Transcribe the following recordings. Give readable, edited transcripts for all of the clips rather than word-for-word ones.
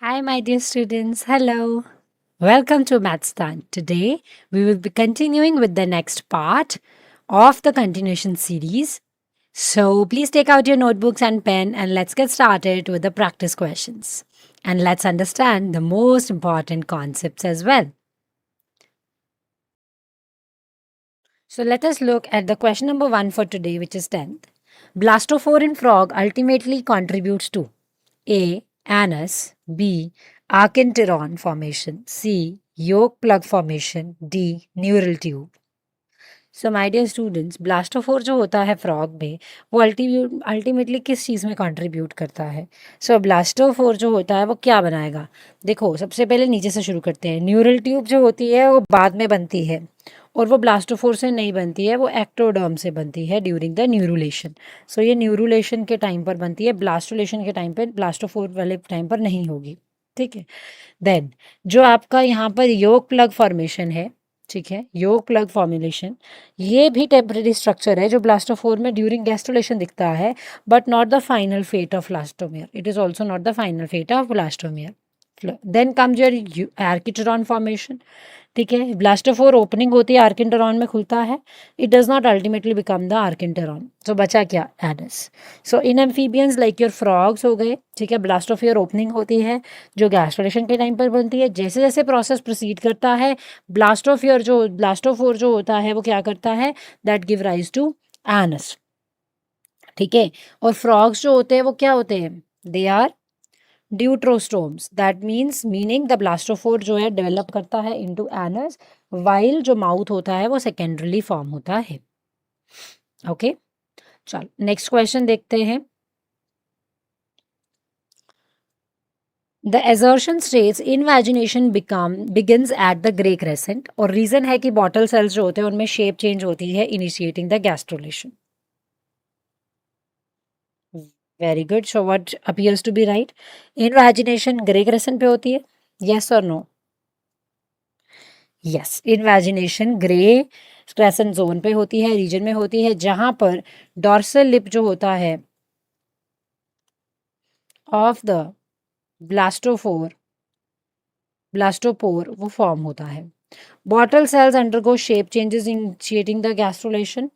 Hi, my dear students. Hello. Welcome to Mathstan. Today, we will be continuing with the next part of the continuation series. So, please take out your notebooks and pen and let's get started with the practice questions. And let's understand the most important concepts as well. So, let us look at the question number 1 for today, which is 10th. Blastophore in frog ultimately contributes to A. Anus, B. Archenteron formation, C. Yolk plug formation, D. Neural tube. So my dear students blastopore जो होता है frog में वो ultimately किस चीज़ में contribute करता है। सो blastophore जो होता है वो क्या बनाएगा। देखो सबसे पहले नीचे से शुरू करते हैं। न्यूरल ट्यूब जो होती है वो बाद में बनती है और वो ब्लास्टोफोर से नहीं बनती है, वो एक्टोडर्म से बनती है ड्यूरिंग द न्यूरुलेशन। सो ये न्यूरुलेशन के टाइम पर बनती है, ब्लास्टोलेशन के टाइम पर, ब्लास्टोफोर वाले टाइम पर नहीं होगी। ठीक है। देन जो आपका यहाँ पर योक प्लग फॉर्मेशन है, ठीक है, योक प्लग फॉर्मुलेशन, ये भी टेम्परेरी स्ट्रक्चर है जो ब्लास्टोफोर में ड्यूरिंग गैस्ट्रोलेशन दिखता है, but not the final fate of blastomere. It is also not the final fate of blastomere. Then comes your archenteron formation. ठीक है, ब्लास्टोफोर ओपनिंग होती है, आर्किटेरॉन में खुलता है। It does not ultimately become the archenteron. So बचा क्या, anus. So in amphibians like your frogs हो गए, ठीक है, ब्लास्टोफियर ओपनिंग होती है जो गैस्ट्रोलेशन के टाइम पर बनती है। जैसे जैसे प्रोसेस प्रोसीड करता है, ब्लास्टोफोर जो होता है वो क्या करता है, that give rise to anus. ठीक है, और फ्रॉग्स जो होते हैं वो क्या होते हैं, they are deuterostomes. That meaning the blastopore जो है डेवलप करता है इनटू एनस, वाइल जो माउथ होता है वो सेकेंडरीली फॉर्म होता है। ओके, चलो नेक्स्ट क्वेश्चन देखते हैं। The assertion states invagination begins at the grey crescent, और रीजन है कि बॉटल सेल्स जो होते हैं उनमें शेप चेंज होती है initiating the gastrulation. Very good. So what appears to be right, invagination grey crescent पे होती है, यस और no. Yes, invagination grey crescent zone पे होती है, रीजन में होती है जहां पर डॉर्सल लिप जो होता है ऑफ द ब्लास्टोपोर वो फॉर्म होता है। Bottle cells undergo shape changes initiating the gastrulation.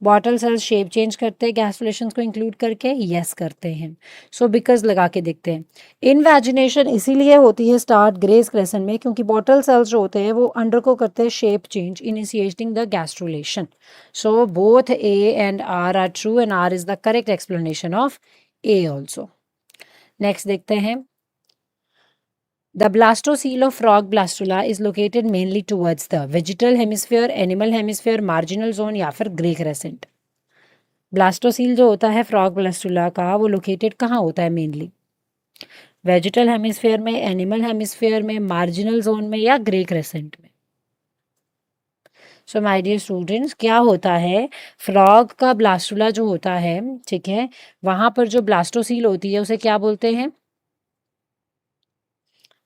Bottle cells shape change करते हैं गैस्ट्रोलेशन को इंक्लूड करके, यस करते हैं। सो बिकॉज लगा के देखते हैं। इनवेजिनेशन इसीलिए होती है स्टार्ट ग्रेस क्रेसेंट में क्योंकि बॉटल सेल्स जो होते हैं वो अंडरगो करते हैं shape change initiating the gastrulation. So both A and R true and R is the correct explanation of A also. Next देखते हैं। The blastocele of frog blastula is located mainly towards the vegetal hemisphere, animal hemisphere, marginal zone या फिर grey crescent. Blastocoel जो होता है frog blastula का वो located कहाँ होता है, मेनली वेजिटल हेमिस्फेयर में, एनिमल हेमिस्फेयर में, मार्जिनल जोन में या ग्रे क्रेसेंट में। सो माय डियर स्टूडेंट्स, क्या होता है, फ्रॉग का ब्लास्टुला जो होता है, ठीक है, वहां पर जो ब्लास्टोसील होती है उसे क्या बोलते हैं,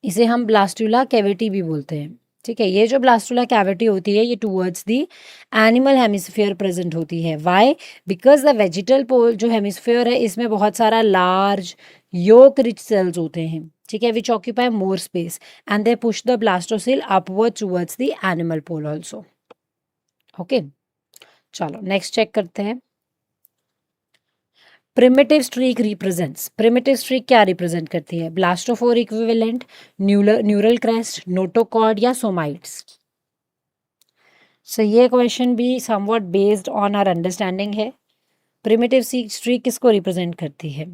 इसे हम ब्लास्टुला कैविटी भी बोलते हैं। ठीक है, ये जो ब्लास्टुला कैविटी होती है ये towards the animal hemisphere present होती है। वाई, बिकॉज द वेजिटल पोल जो हेमिस्फीयर है इसमें बहुत सारा लार्ज योक रिच सेल्स होते हैं, ठीक है, which occupy more space and they push the blastocoel upward towards the animal pole also. Okay, चलो नेक्स्ट चेक करते हैं। Primitive streak represents, primitive streak क्या रिप्रेजेंट करती है, blastopore equivalent, neural crest, notochord या सोमाइट्स। सो ये question भी somewhat based on our understanding है। प्रिमिटिव स्ट्रीक किसको रिप्रेजेंट करती है,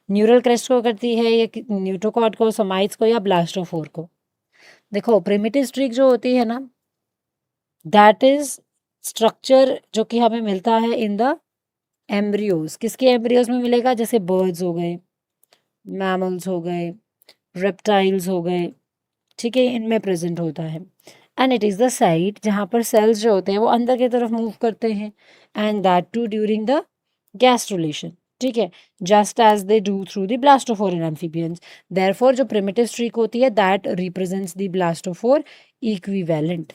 न्यूरल क्रेस्ट को करती है या न्यूटोकॉर्ड को, सोमाइट्स को या ब्लास्टोफोर को। देखो प्रिमिटिव स्ट्रीक जो होती है ना, दैट इज स्ट्रक्चर जो कि हमें मिलता है इन द एम्ब्रियोज। किसके एम्ब्रियोज में मिलेगा, जैसे बर्ड्स हो गए, मैमल्स हो गए, रेप्टाइल्स हो गए, ठीक है, इनमें प्रेजेंट होता है। And it is the site जहाँ पर सेल्स जो होते हैं वो अंदर की तरफ मूव करते हैं, and that too during the gastrulation. ठीक है, just as they do through the blastopore in amphibians. Therefore जो प्रिमिटिव स्ट्रीक होती है that represents the blastopore equivalent.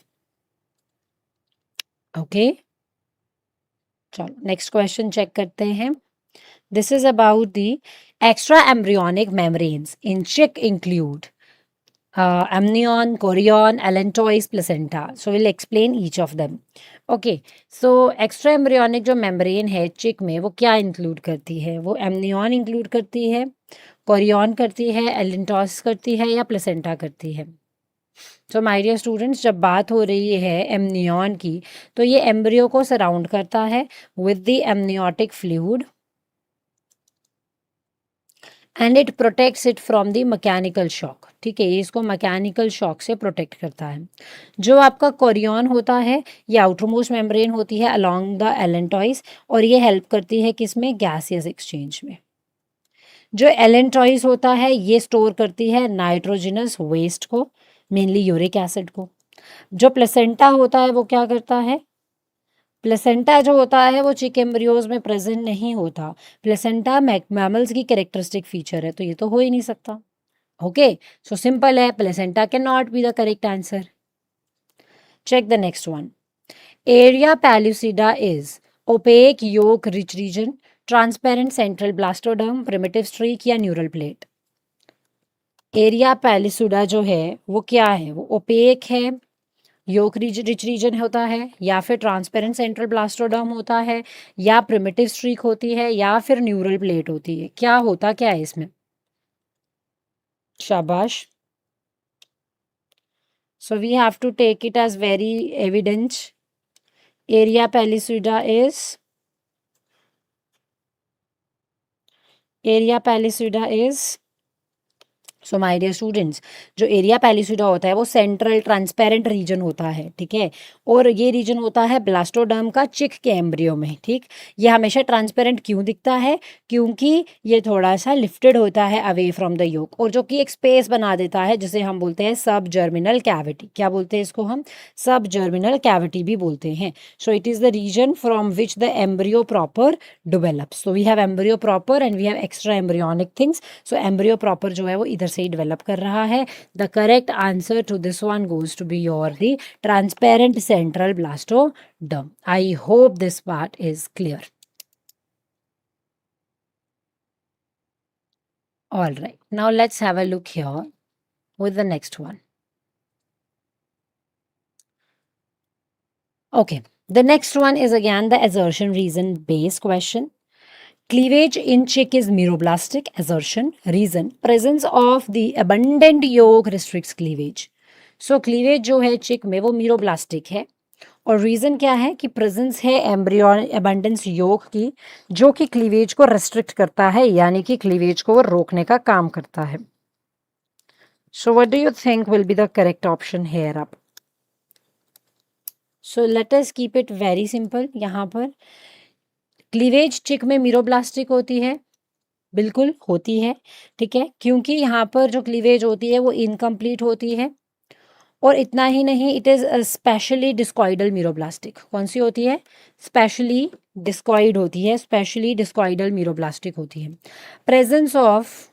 Okay, चलो नेक्स्ट क्वेश्चन चेक करते हैं। This is about the Extra embryonic membranes in chick include amnion, chorion, allantois, placenta. So we'll explain each of them. Okay, so extra embryonic जो membrane है चिक में वो क्या include करती है? वो amnion इंक्लूड करती है, chorion करती है, allantois करती है या placenta करती है? तो माय डियर स्टूडेंट्स, जब बात हो रही है एमनियन की, तो ये एम्ब्रियो को सराउंड करता है with the amniotic fluid and it protects it from the mechanical shock. ठीक है, ये इसको मैकेनिकल शॉक से प्रोटेक्ट करता है। जो आपका कोरियन होता है ये आउटरमोस्ट मेम्ब्रेन होती है अलोंग द एलेंटॉइस और ये हेल्प करती है किसमें? गैसियस एक्सचेंज में। जो एलेंटॉइस होता है ये स्टोर करती है नाइट्रोजनस वेस्ट को, मेनली यूरिक एसिड को। जो प्लेसेंटा होता है वो क्या करता है? प्लेसेंटा जो होता है वो चिक एम्ब्रियोज में प्रेजेंट नहीं होता। प्लेसेंटा मैमल्स की कैरेक्टरिस्टिक फीचर है, तो ये तो हो ही नहीं सकता। ओके, सो सिंपल है, placenta can not be the correct answer. Check the next one. Area pellucida is opaque yolk rich region, transparent central blastoderm, primitive streak या न्यूरल प्लेट? एरिया पैल्यूसिडा जो है वो क्या है? वो ओपेक है, योक rich reason होता है, या फिर ट्रांसपेरेंट सेंट्रल ब्लास्टोडर्म होता है, या प्रिमिटिव स्ट्रीक होती है, या फिर न्यूरल प्लेट होती है। क्या होता क्या है इसमें? शाबाश। So we have to take it as very evidence. Area pellucida is area pellucida is so my dear students, जो एरिया पैलिसुडा होता है वो सेंट्रल ट्रांसपेरेंट रीजन होता है। ठीक है, और ये रीजन होता है ब्लास्टोडर्म का चिक के एम्ब्रियो में। ठीक, ये हमेशा ट्रांसपेरेंट क्यों दिखता है? क्योंकि ये थोड़ा सा लिफ्टेड होता है अवे फ्रॉम द योक, और जो कि एक स्पेस बना देता है जिसे हम बोलते हैं सब जर्मिनल कैविटी। क्या बोलते हैं इसको? हम सब जर्मिनल कैविटी भी बोलते हैं। So it is the region from which the embryo proper develops. So we have embryo proper and we have extra embryonic things. So embryo proper जो है वो इधर से ही डेवलप कर रहा है। The correct answer to this one goes to be your the transparent central blastoderm. I hope this part is clear. All right, now let's have a look here with the next one. Okay, the next one is again the assertion reason based question. Cleavage in chick is meroblastic. Assertion reason presence of the abundant yolk restricts cleavage. So cleavage जो है चिक में वो meroblastic है, और reason क्या है? कि प्रेजेंस है एम्ब्रियन अबंडेंस योक की, जो कि क्लीवेज को रेस्ट्रिक्ट करता है, यानी कि क्लीवेज को वो रोकने का काम करता है। So what do you think will be the correct option here up? So let us keep it very simple. यहाँ पर क्लीवेज चिक में मीरोब्लास्टिक होती है, बिल्कुल होती है। ठीक है, क्योंकि यहाँ पर जो क्लीवेज होती है वो इनकम्प्लीट होती है, और इतना ही नहीं, it is specially discoidal meroblastic. कौन सी होती है? स्पेशली डिस्कॉइड होती है, स्पेशली डिस्कॉइडल मीरोब्लास्टिक होती है। Presence of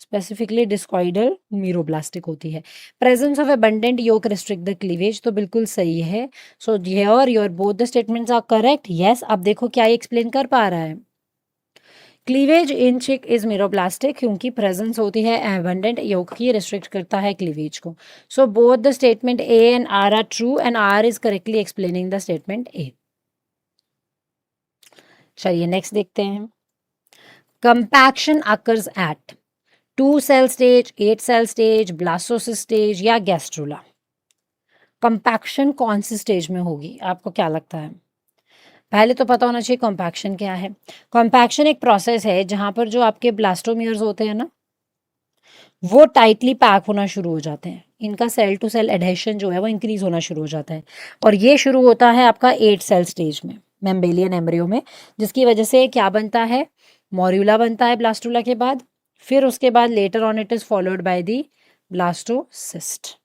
specifically discoidal meroblastic होती है। Presence of abundant yolk restrict the cleavage, तो बिल्कुल सही है। So here your both the statements are correct. Yes, अब देखो क्या एक्सप्लेन कर पा रहा है। क्लीवेज इन चिक इज मीरोब्लास्टिक क्योंकि प्रेजेंस होती है एबंडेंट योक की, रिस्ट्रिक्ट करता है क्लीवेज को। So both the statement A and R are true and R is correctly explaining the statement A. चलिए नेक्स्ट देखते हैं। Compaction occurs at 2 cell stage, 8 cell stage, blastocyst stage या गैस्ट्रुला? कंपैक्शन कौन सी stage में होगी? आपको क्या लगता है? पहले तो पता होना चाहिए कॉम्पैक्शन क्या है। कॉम्पैक्शन एक प्रोसेस है जहां पर जो आपके ब्लास्टोमियर्स होते हैं ना, वो टाइटली पैक होना शुरू हो जाते हैं। इनका सेल टू सेल एडहेशन जो है वो इंक्रीज होना शुरू हो जाता है, और ये शुरू होता है आपका 8 सेल स्टेज में, मेम्बेलियन एम्ब्रियो में, जिसकी वजह से क्या बनता है? मॉर्यूला बनता है ब्लास्टुला के बाद। फिर उसके बाद later on it is followed by the blastocyst.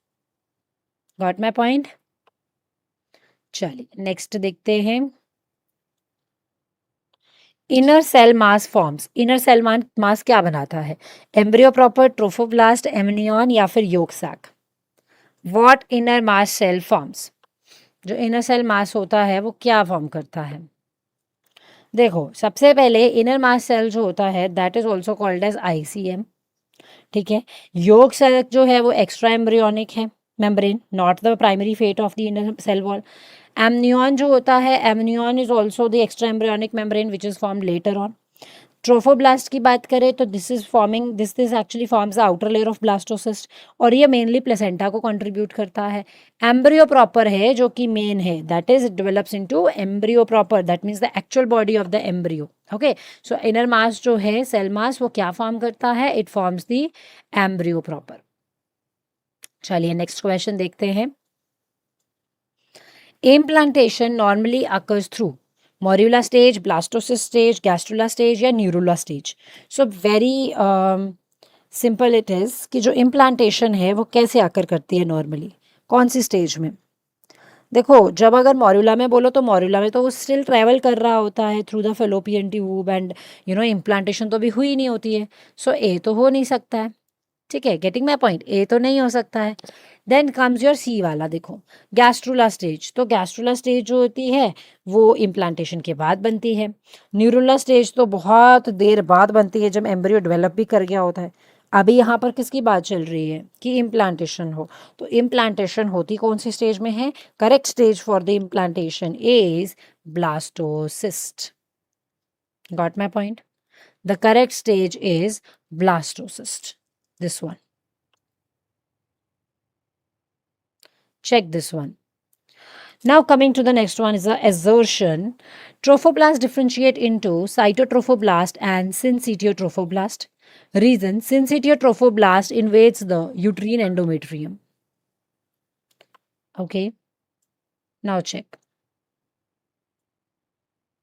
Got my point? चलिए नेक्स्ट देखते हैं। Inner cell mass forms, inner cell mass क्या बनाता है? एम्ब्रियो प्रॉपर, ट्रोफोब्लास्ट, एमनियन या फिर yolk sac? What inner mass cell forms? जो इनर सेल मास होता है वो क्या फॉर्म करता है? देखो, सबसे पहले इनर मास सेल जो होता है that is also called as ICM। ठीक है, योग सेल जो है वो एक्स्ट्रा एम्ब्रियोनिक है membrane, not the primary fate of the inner cell wall. Amnion जो होता है, amnion is also the extra embryonic membrane which is formed later on. Trophoblast की बात करें तो this actually forms the outer layer of blastocyst, और ये mainly placenta को कंट्रीब्यूट करता है। एम्ब्रियो प्रॉपर है जो कि मेन है, that is develops into embryo proper, that means the actual body of the embryo. Okay, so inner mass जो है सेल मास वो क्या फॉर्म करता है? It forms the embryo proper. चलिए नेक्स्ट क्वेश्चन देखते हैं। Implantation normally occurs through morula stage, blastocyst stage, gastrula stage या neurula stage? So very simple it is कि जो इम्प्लांटेशन है वो कैसे आकर करती है नॉर्मली, कौन सी स्टेज में? देखो, जब अगर मॉर्यूला में बोलो तो मॉर्यूला में तो वो स्टिल ट्रैवल कर रहा होता है through the fallopian tube and implantation तो भी हुई नहीं होती है, सो ए तो हो नहीं सकता है। ठीक है, गेटिंग माई पॉइंट, ए तो नहीं हो सकता है। देन कम्स योर सी वाला, देखो गैस्ट्रुला स्टेज, तो गैस्ट्रुला स्टेज जो होती है वो इम्प्लांटेशन के बाद बनती है। न्यूरुला स्टेज तो बहुत देर बाद बनती है जब एम्ब्रियो डेवलप भी कर गया होता है। अभी यहाँ पर किसकी बात चल रही है कि इम्प्लांटेशन हो, तो इम्प्लांटेशन होती कौन सी स्टेज में है? Correct stage for the implantation is blastocyst. Got my point? The correct stage is blastocyst, this one. Check this one. Now coming to the next one is the assertion. Trophoblast differentiate into cytotrophoblast and syncytiotrophoblast. Reason: syncytiotrophoblast invades the uterine endometrium. Okay. Now check.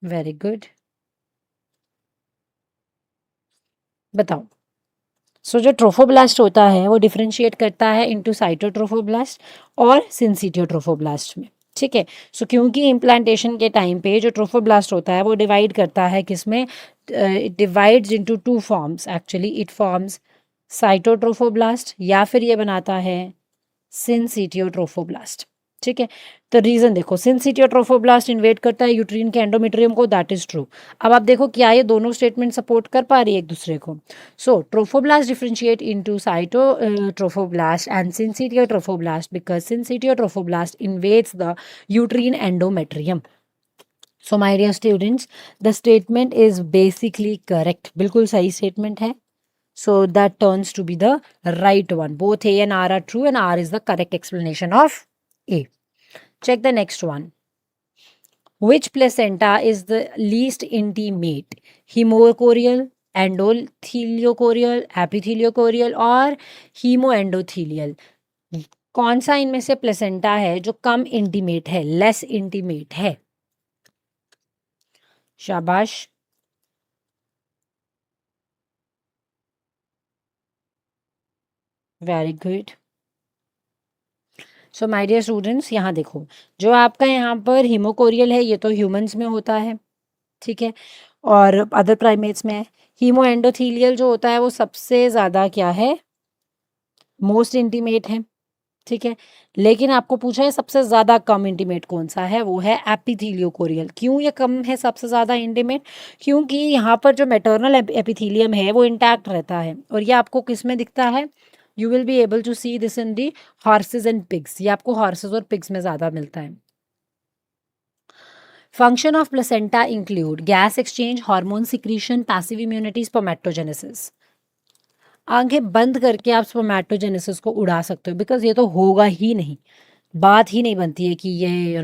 Very good. बताओ। सो जो trophoblast होता है वो differentiate करता है into cytotrophoblast और सिंसिटियोट्रोफोब्लास्ट में। ठीक है, सो क्योंकि इम्प्लांटेशन के टाइम पे जो ट्रोफोब्लास्ट होता है वो डिवाइड करता है किसमें? It divides into two forms actually, it forms cytotrophoblast या फिर ये बनाता है सिंसिटियोट्रोफोब्लास्ट। ठीक है, तो रीजन देखो, सिंसिटियोट्रोफोब्लास्ट इन्वेट करता है यूट्रीन के एंडोमेट्रियम को, दैट इज ट्रू। अब आप देखो क्या ये दोनों स्टेटमेंट सपोर्ट कर पा रही है एक दूसरे को? So trophoblast differentiate into cytotrophoblast and syncytiotrophoblast because syncytiotrophoblast invades the uterine endometrium. So my dear students, the statement is basically correct, बिल्कुल सही स्टेटमेंट है। So that turns to be the right one. Both A and R are true and R is the correct explanation of A. Check the next one. Which placenta is the least intimate? Hemochorial, endotheliocorial, epitheliocorial और hemoendothelial? कौन सा इनमें से placenta है जो कम intimate है, less intimate है? शाबाश। Very good. So my dear students, यहाँ देखो, जो आपका यहाँ पर हीमोकोरियल है ये तो ह्यूमंस में होता है, ठीक है, और अदर प्राइमेट्स में है। हीमो एंडोथीलियल जो होता है वो सबसे ज़्यादा क्या है? मोस्ट इंटीमेट है। ठीक है, लेकिन आपको पूछा है सबसे ज़्यादा कम इंटीमेट कौन सा है, वो है एपिथीलियोकोरियल। क्यों ये कम है सबसे ज़्यादा इंटीमेट? क्योंकि यहाँ पर जो मेटर्नल एपिथीलियम है वो इंटैक्ट रहता है, और ये आपको किस में दिखता है? You will be able to see this in the horses and pigs, ये आपको हॉर्सेज और पिग्स में ज़्यादा मिलता है। Function of placenta include gas exchange, hormone secretion, passive immunity, spermatogenesis. आंखें बंद करके आप स्पर्मेटोजेनेसिस को उड़ा सकते हो, बिकॉज ये तो होगा ही नहीं, बात ही नहीं बनती है कि ये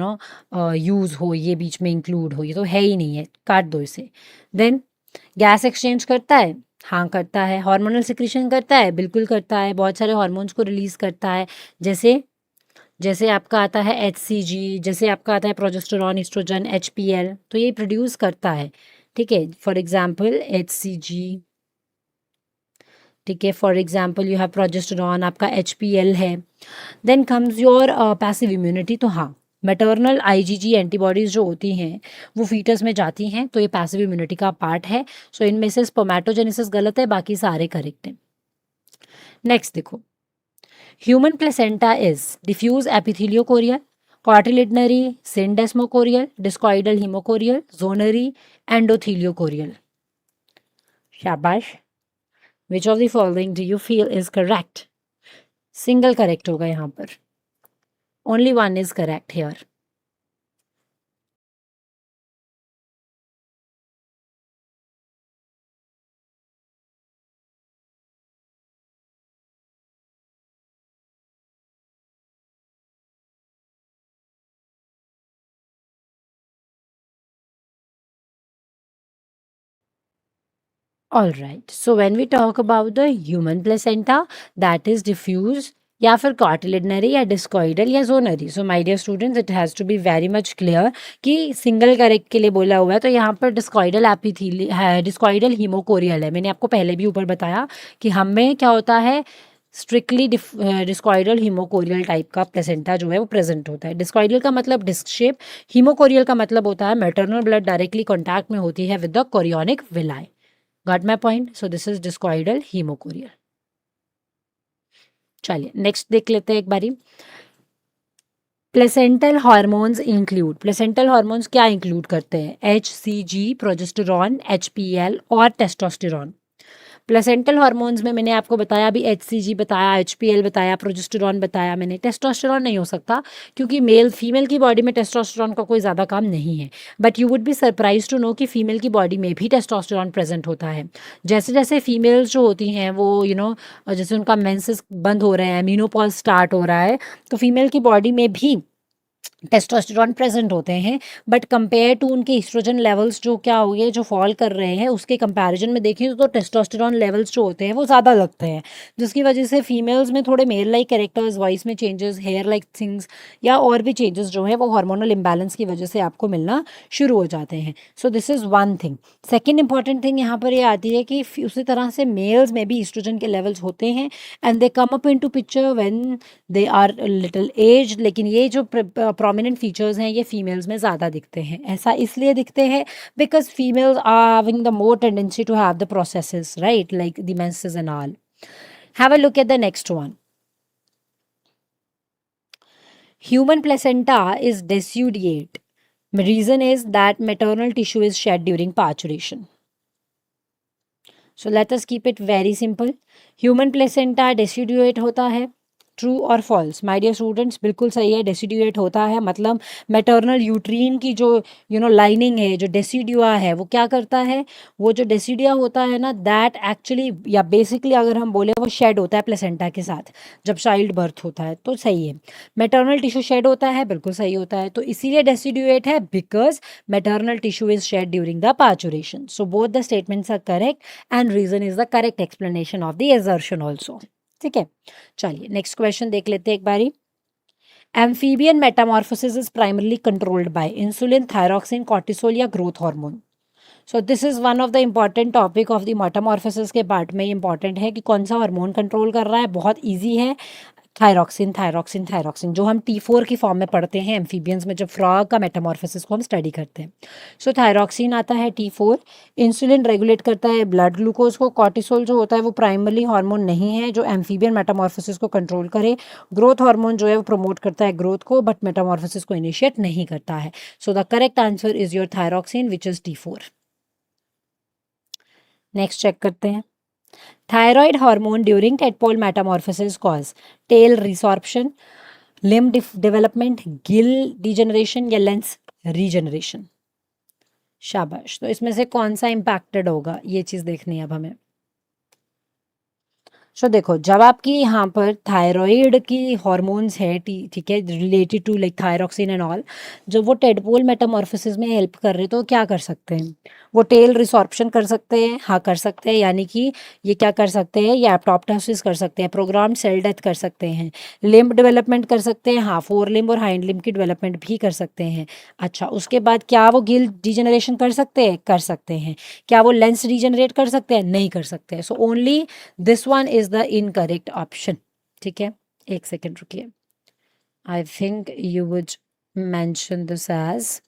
यूज़ हो, ये बीच में इंक्लूड हो, ये तो है ही नहीं है, काट दो इसे। देन गैस एक्सचेंज करता है, हाँ करता है। हार्मोनल सिक्रीशन करता है, बिल्कुल करता है, बहुत सारे हार्मोन्स को रिलीज करता है, जैसे जैसे आपका आता है HCG, जैसे आपका आता है प्रोजेस्टेरॉन, एस्ट्रोजन, HPL, तो ये प्रोड्यूस करता है। ठीक है, फॉर एग्जाम्पल HCG, ठीक है, for example you have progesterone, आपका HPL है। Then comes your passive immunity, तो हाँ मैटरनल IgG एंटीबॉडीज़ जो होती हैं वो फीटस में जाती हैं, तो ये पैसिव इम्यूनिटी का पार्ट है। सो इनमें से स्पर्मेटोजेनेसिस गलत है, बाकी सारे करेक्ट हैं। नेक्स्ट देखो, human placenta is diffuse epitheliochorial, cotyledonary, syndesmochorial, discoidal haemochorial, zonary, endotheliochorial. शाबाश। Which of the following do you feel is correct? Single correct होगा यहाँ पर, only one is correct here. All right. So when we talk about the human placenta, that is diffuse या फिर कार्टिलेडनरी या discoidal या zonary. So my dear students, it has to be very much clear कि single correct के लिए बोला हुआ है, तो यहाँ पर डिस्कॉइडल एपिथीली है, डिस्कॉइडल हीमोकोरियल है। मैंने आपको पहले भी ऊपर बताया कि हम में क्या होता है, स्ट्रिक्टली डिस्कॉइडल हीमोकोरियल टाइप का प्लेसेंटा जो है वो प्रेजेंट होता है। डिस्कॉइडल का मतलब डिस्क शेप, हीमोकोरियल का मतलब होता है मैटरनल ब्लड डायरेक्टली कॉन्टैक्ट में होती है with the chorionic villi. Got my point? So this is discoidal hemocoria. चलिए नेक्स्ट देख लेते हैं एक बारी। Placental hormones include, placental hormones क्या इंक्लूड करते हैं? HCG, प्रोजेस्टेरॉन, HPL और टेस्टोस्टेरॉन। प्लेसेंटल हार्मोन्स में मैंने आपको बताया, अभी HCG बताया, HPL बताया, प्रोजेस्टेरॉन बताया मैंने। टेस्टोस्टेरॉन नहीं हो सकता क्योंकि मेल फीमेल की बॉडी में टेस्टोस्टेरॉन का कोई ज़्यादा काम नहीं है। But you would be surprise to know कि फीमेल की बॉडी में भी टेस्टोस्टेरॉन प्रेजेंट होता है। जैसे जैसे फीमेल्स जो होती हैं वो जैसे उनका मेंसेस बंद हो रहे हैं, मीनोपॉज स्टार्ट हो रहा है, तो फीमेल की बॉडी में भी टेस्टोस्टेरॉन प्रेजेंट होते हैं। बट कंपेयर टू उनके ईस्ट्रोजन लेवल्स जो क्या हो गए, जो फॉल कर रहे हैं, उसके कंपैरिजन में देखें तो टेस्टोस्टेरॉन लेवल्स जो होते हैं वो ज़्यादा लगते हैं, जिसकी वजह से फीमेल्स में थोड़े मेल लाइक कैरेक्टर्स, वॉइस में चेंजेस, हेयर लाइक थिंग्स या और भी चेंजेस जो है वो हार्मोनल इम्बैलेंस की वजह से आपको मिलना शुरू हो जाते हैं। So this is one thing. Second important thing यहाँ पर ये आती है कि उसी तरह से मेल्स में भी ईस्ट्रोजन के लेवल्स होते हैं and they come up into picture when they are little age. लेकिन ये जो प्रोमिनेंट फीचर्स हैं ये फीमेल्स में ज़्यादा दिखते हैं। ऐसा इसलिए दिखते हैं because females are having the more tendency to have the processes, right, like the menses and all. Have a look at the next one. Human placenta is deciduate. Reason is that maternal tissue is shed during parturition. So let us keep it very simple. Human placenta deciduate होता है, true और false? My dear students, बिल्कुल सही है, डेसिड्यूएट होता है। मतलब maternal uterine की जो लाइनिंग है, जो डेसिडुआ है, वो क्या करता है, वो जो डेसिडुआ होता है ना, दैट एक्चुअली या बेसिकली अगर हम बोले वो शेड होता है प्लेसेंटा के साथ जब चाइल्ड बर्थ होता है, तो सही है। मैटरनल टिश्यू शेड होता है, बिल्कुल सही होता है, तो इसीलिए डेसिड्यूएट है because maternal tissue is shed during the parturition. So both the statements are correct and reason is the correct explanation of the assertion also. ठीक है, चलिए नेक्स्ट क्वेश्चन देख लेते हैं एक बारी। Amphibian metamorphosis is primarily controlled by insulin, thyroxine, cortisol या growth hormone. So this is one of the important topic of the metamorphosis के पार्ट में इंपॉर्टेंट है कि कौन सा हार्मोन कंट्रोल कर रहा है। बहुत ईजी है, थायरॉक्सिन, थायरॉक्सिन, थायरॉक्सिन, जो हम T4 की फॉर्म में पढ़ते हैं एम्फीबियंस में, जब फ्रॉग का मेटामॉर्फोसिस को हम स्टडी करते हैं। सो थायरॉक्सिन आता है T4। इंसुलिन रेगुलेट करता है ब्लड ग्लूकोज को। कॉर्टिसोल जो होता है वो प्राइमरली हार्मोन नहीं है जो एम्फीबियन मेटामॉर्फोसिस को कंट्रोल करे। ग्रोथ हार्मोन जो है वो प्रमोट करता है ग्रोथ को, बट मेटामॉर्फोसिस को इनिशिएट नहीं करता है। So the correct answer is your thyroxine which is T4। Next check करते हैं। Thyroid hormone during tadpole metamorphosis cause tail resorption, limb development, gill degeneration या लेंस रीजनरेशन। शाबाश। तो इसमें से कौन सा इम्पैक्टेड होगा, ये चीज़ देखनी है अब हमें। सो देखो, जब आपकी यहाँ पर थायराइड की हॉर्मोन्स है, ठीक है, related to like thyroxine and all, जब वो टेडपोल मेटामॉर्फोसिस में हेल्प कर रहे तो क्या कर सकते हैं, वो टेल रिसॉर्प्शन कर सकते हैं। हाँ कर सकते हैं, यानी कि ये क्या कर सकते हैं, ये एप्टोप्टोसिस कर सकते हैं, प्रोग्राम्ड सेल डेथ कर सकते हैं, लिम्ब डेवलपमेंट कर सकते हैं, हाँ फोर लिम्ब और हाइंड लिम्ब की डेवलपमेंट भी कर सकते हैं। अच्छा, उसके बाद क्या वो गिल डिजेनरेशन कर सकते हैं? कर सकते हैं। क्या वो लेंस रीजनरेट कर सकते हैं? नहीं कर सकते हैं। So only this one is the incorrect option. ठीक है, एक सेकेंड रुकिए। I think you would mention this as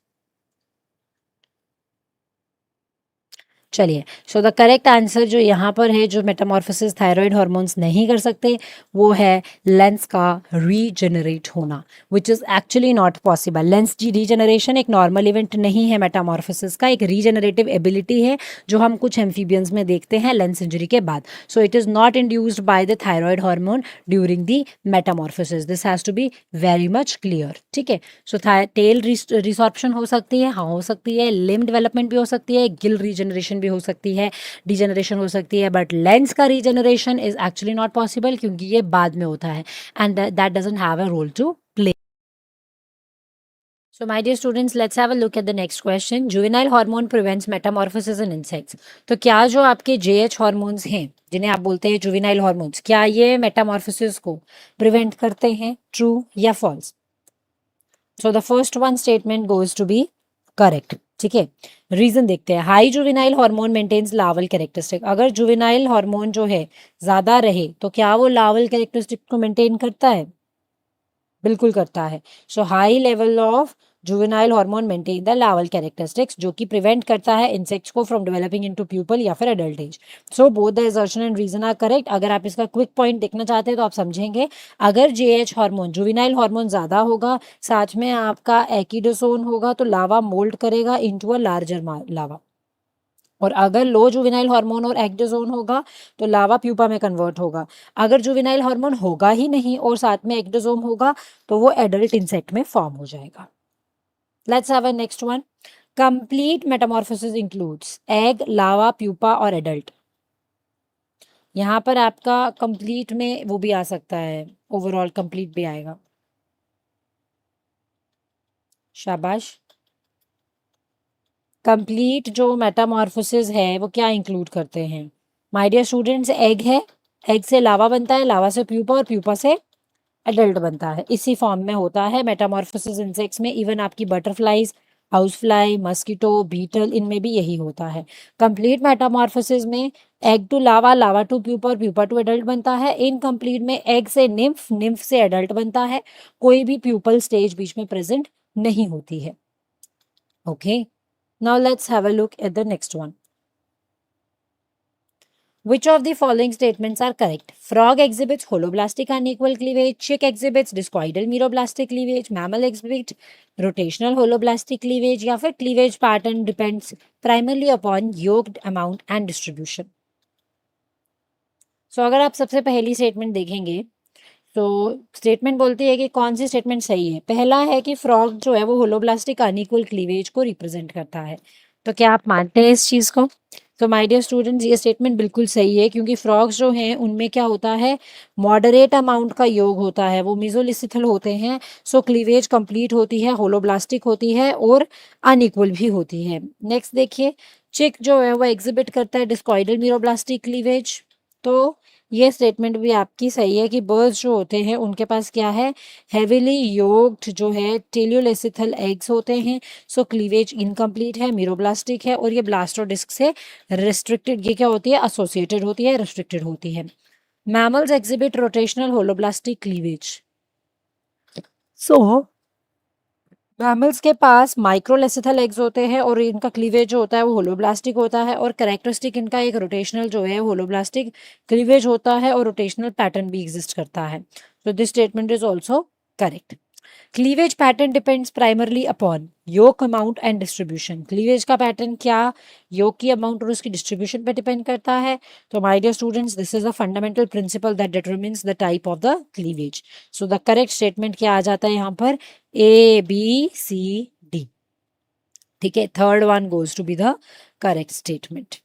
चलिए, सो द करेक्ट आंसर जो यहाँ पर है, जो मेटामॉर्फोसिस थायराइड हार्मोन्स नहीं कर सकते, वो है लेंस का रीजनरेट होना, विच is actually not possible. Lens regeneration एक नॉर्मल इवेंट नहीं है, मेटामॉर्फोसिस का एक रीजनरेटिव एबिलिटी है जो हम कुछ एम्फीबियंस में देखते हैं लेंस इंजरी के बाद। So it is not induced by the thyroid hormone during the metamorphosis, this has to be very much clear. ठीक है, सो टेल रिसॉर्प्शन हो सकती है, हाँ हो सकती है, लिम्ब डेवलपमेंट भी हो सकती है, गिल रीजनरेशन भी हो सकती है, डिजनरेशन हो सकती है, बट लेंस का regeneration is actually not possible क्योंकि ये बाद में होता है and that doesn't have a role to play. So, my dear students, let's have a look at the next question. Juvenile hormone prevents metamorphosis in insects. तो क्या जो आपके JH हार्मोन्स हैं, जिन्हें आप बोलते हैं जुवेनाइल हार्मोन्स, क्या ये मेटामॉर्फोसिस को प्रिवेंट करते हैं? ट्रू या false? So the first one statement goes to be correct. ठीक है, रीजन देखते हैं। High juvenile hormone maintains larval characteristic. अगर जुवेनाइल हार्मोन जो है ज्यादा रहे तो क्या वो लावल कैरेक्टरिस्टिक को मेंटेन करता है? बिल्कुल करता है। So high level of juvenile hormone maintain the larval characteristics, जो कि प्रिवेंट करता है इंसेक्ट्स को फ्रॉम डेवलपिंग इनटू प्यूपल या फिर adult age. So both the assertion and reason are correct. अगर आप इसका क्विक पॉइंट देखना चाहते हैं तो आप समझेंगे, अगर जेएच हार्मोन जुवेनाइल हार्मोन ज्यादा होगा, साथ में आपका एकिडोसोन होगा, तो लावा मोल्ड करेगा इनटू अ लार्जर लावा। और अगर लो जुवेनाइल हार्मोन और एक्डोजोन होगा तो लावा प्यूपा में कन्वर्ट होगा। अगर जुवेनाइल हार्मोन होगा ही नहीं और साथ में एक्डोजोम होगा तो वो एडल्ट इंसेक्ट में फॉर्म हो जाएगा। Let's have a next one. Complete Metamorphosis includes egg, lava, pupa और एडल्ट। यहाँ पर आपका कंप्लीट में वो भी आ सकता है, ओवरऑल कंप्लीट भी आएगा। शाबाश। कंप्लीट जो मेटामॉर्फोसिस है वो क्या इंक्लूड करते हैं? माय डियर स्टूडेंट्स, एग है, एग से लावा बनता है, लावा से प्यूपा और प्यूपा से एडल्ट बनता है। इसी फॉर्म में होता है मेटामॉर्फोसिस इंसेक्ट्स में। इवन आपकी butterflies, house fly, mosquito, beetle, इनमें भी यही होता है। कंप्लीट मेटामॉर्फोसिस में egg to larva, larva to pupa और प्यूपा टू एडल्ट बनता है। इनकम्प्लीट में एग से निम्फ, निम्फ से एडल्ट बनता है। कोई भी प्यूपल स्टेज बीच में प्रेजेंट नहीं होती है। Okay, now let's have a look at the next one. Which of the following statements are correct? Frog exhibits holoblastic unequal cleavage, chick exhibits discoidal meroblastic cleavage, mammal exhibit rotational holoblastic cleavage, या फिर cleavage pattern depends primarily upon yolk amount and distribution. So अगर आप सबसे पहली statement देखेंगे तो statement बोलती है कि कौन सी स्टेटमेंट सही है। पहला है कि फ्रॉग जो है वो होलोब्लास्टिक अनइक्वल क्लीवेज को रिप्रेजेंट करता है। तो क्या आप मानते हैं इस चीज़ को? तो माय डियर स्टूडेंट्स, ये स्टेटमेंट बिल्कुल सही है क्योंकि फ्रॉग्स जो हैं उनमें क्या होता है, मॉडरेट अमाउंट का योग होता है, वो मिजोलिसिथल होते हैं। सो क्लीवेज कंप्लीट होती है, होलोब्लास्टिक होती है और अनइक्वल भी होती है। नेक्स्ट देखिए, चिक जो है वो एग्जिबिट करता है डिस्कॉइडल मीरोब्लास्टिक क्लीवेज। तो ये स्टेटमेंट भी आपकी सही है कि बर्ड्स जो होते हैं उनके पास क्या है, हेविली योक्ड जो है टेलियोलेसिथल एग्स होते हैं। सो क्लीवेज इनकम्प्लीट है, मीरोब्लास्टिक है और ये ब्लास्टोडिस्क से रिस्ट्रिक्टेड, ये क्या होती है, एसोसिएटेड होती है, रिस्ट्रिक्टेड होती है। Mammals exhibit rotational holoblastic cleavage. So mammals के पास माइक्रोलेसिथल एग्स होते हैं और इनका क्लीवेज जो होता है वो होलोब्लास्टिक होता है और कैरेक्टरिस्टिक इनका एक रोटेशनल जो है होलोब्लास्टिक क्लीवेज होता है और रोटेशनल पैटर्न भी एग्जिस्ट करता है। So this statement is also correct. Cleavage pattern depends primarily upon yolk amount and distribution. Cleavage का पैटर्न क्या योक की अमाउंट और उसकी डिस्ट्रीब्यूशन पे डिपेंड करता है। तो my dear students, this is a fundamental principle that determines the type of the cleavage. So the correct statement क्या आ जाता है यहाँ पर, ए बी सी डी। ठीक है, third one goes to be the correct statement.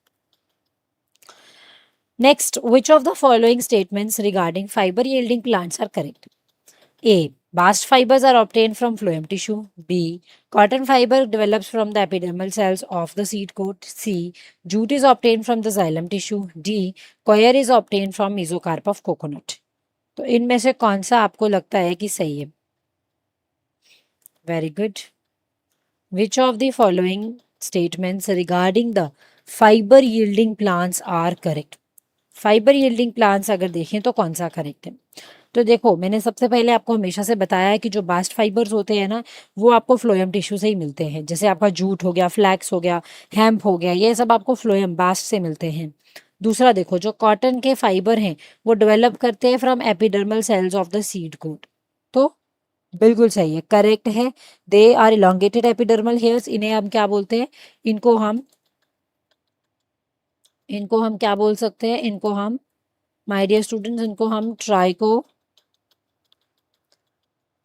Next, which of the following statements regarding fiber yielding plants are correct? A. Bast fibers are obtained from phloem tissue. B. Cotton fiber develops from the epidermal cells of the seed coat. C. Jute is obtained from the xylem tissue. D. Coir is obtained from mesocarp of coconut. तो इनमें से कौन सा आपको लगता है कि सही है? Very good. Which of the following statements regarding the fiber yielding plants are correct? Fibre yielding plants अगर देखें तो कौन सा करेक्ट है? तो देखो मैंने सबसे पहले आपको हमेशा से बताया है कि जो बास्ट फाइबर्स होते हैं ना वो आपको फ्लोएम टिश्यू से ही मिलते हैं। जैसे आपका जूट हो गया, फ्लैक्स हो गया, हेम्प हो गया, ये सब आपको फ्लोएम बास्ट से मिलते हैं। दूसरा देखो जो कॉटन के फाइबर हैं वो डेवलप करते हैं from epidermal cells of the seed coat. तो बिल्कुल सही है, करेक्ट है। They are elongated epidermal hairs, इन्हें हम क्या बोलते हैं? इनको हम क्या बोल सकते हैं? इनको हम, माय डियर स्टूडेंट्स, इनको हम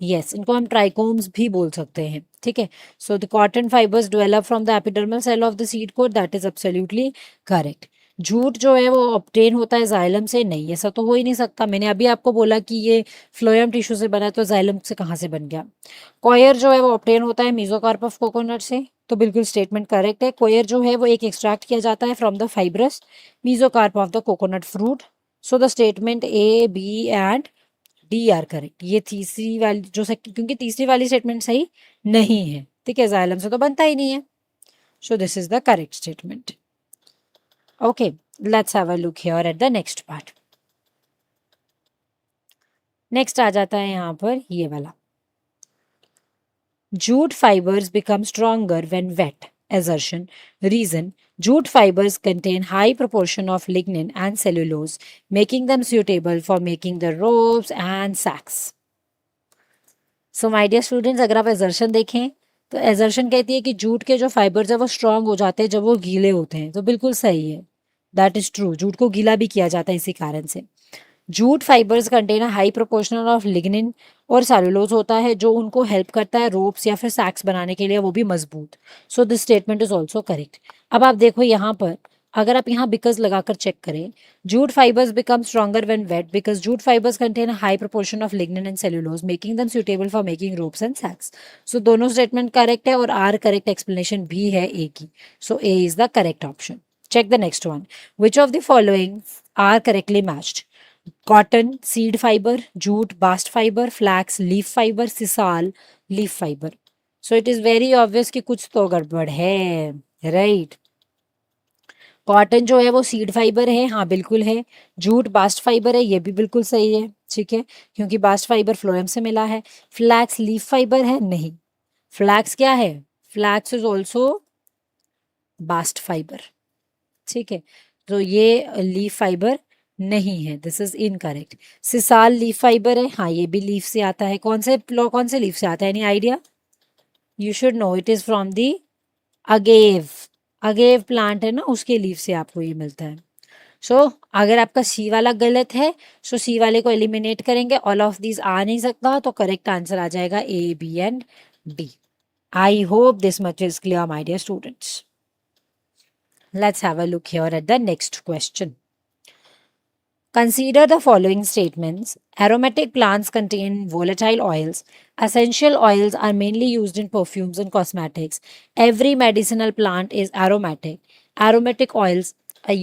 इनको हम ट्राइकोम्स भी बोल सकते हैं। ठीक है। So the cotton fibres develop from the epidermal cell of the seed coat, that is absolutely correct. Jute जो है वो ऑब्टेन होता है जाइलम से? नहीं, ऐसा तो हो ही नहीं सकता। मैंने अभी आपको बोला कि ये फ्लोएम टिश्यू से बना है, तो जाइलम से कहाँ से बन गया? कॉयर जो है वो ऑब्टेन होता है मेसोकार्प ऑफ कोकोनट से, तो बिल्कुल स्टेटमेंट करेक्ट है। कॉयर जो है वो एक एक्सट्रैक्ट किया जाता है from the fibrous mesocarp of the coconut fruit. So the statement A, B and D are correct. ये तीसरी वाली क्योंकि तीसरी वाली स्टेटमेंट सही नहीं है। ठीक है, जाइलम से तो बनता ही नहीं है। So this is the correct statement. Okay, let's have a look here at the next part. Next आ जाता है यहाँ पर ये वाला, jute fibers become stronger when wet. Assertion. Reason. Jute fibers contain high proportion of lignin and cellulose, making them suitable for making the ropes and sacks. So my dear students, अगर आप assertion देखें तो assertion कहती है कि jute के जो fibres है वो स्ट्रांग हो जाते हैं जब वो गीले होते हैं। तो बिल्कुल सही है, दैट इज ट्रू। जूट को गीला भी किया जाता है इसी कारण से। Jute fibres contain high proportional of lignin और सेलुलोज होता है जो उनको हेल्प करता है रोप्स या फिर सैक्स बनाने के लिए, वो भी मजबूत। सो this statement is also correct. अब आप देखो यहाँ पर, अगर आप यहाँ बिकॉज लगाकर चेक करें, jute fibres become stronger when wet because jute fibres contain high proportion of lignin and cellulose making them suitable for making ropes and sacks. So दोनों स्टेटमेंट करेक्ट है और आर करेक्ट एक्सप्लेनेशन भी है A की। So A is the correct option. Check the next one. Which of the following are correctly matched? Cotton seed fibre, jute bast fibre, flax leaf fibre, sisal leaf fibre. So it is very obvious कि कुछ तो गड़बड़ है, right. Cotton जो है वो seed fibre है, हाँ बिल्कुल है। जूट बास्ट फाइबर है, ये भी बिल्कुल सही है। ठीक है, क्योंकि बास्ट फाइबर फ्लोएम से मिला है। फ्लैक्स लीफ फाइबर है? नहीं। फ्लैक्स क्या है? Flax is also bast fibre. ठीक है, तो ये लीफ फाइबर नहीं है, this is incorrect. Sisal leaf fibre है, हाँ ये भी लीफ से आता है। कौन से लीफ से आता है? Any idea? You should know, it is from the agave. Agave plant है ना, उसके लीफ से आपको ये मिलता है। सो अगर आपका सी वाला गलत है, सो सी वाले को एलिमिनेट करेंगे। ऑल ऑफ दीज आ नहीं सकता, तो करेक्ट आंसर आ जाएगा A, B and D. I hope this much is clear my dear students. Let's have a look here at the next question. Consider the following statements. Aromatic plants contain volatile oils. Essential oils are mainly used in perfumes and cosmetics. Every medicinal plant is aromatic. Aromatic oils are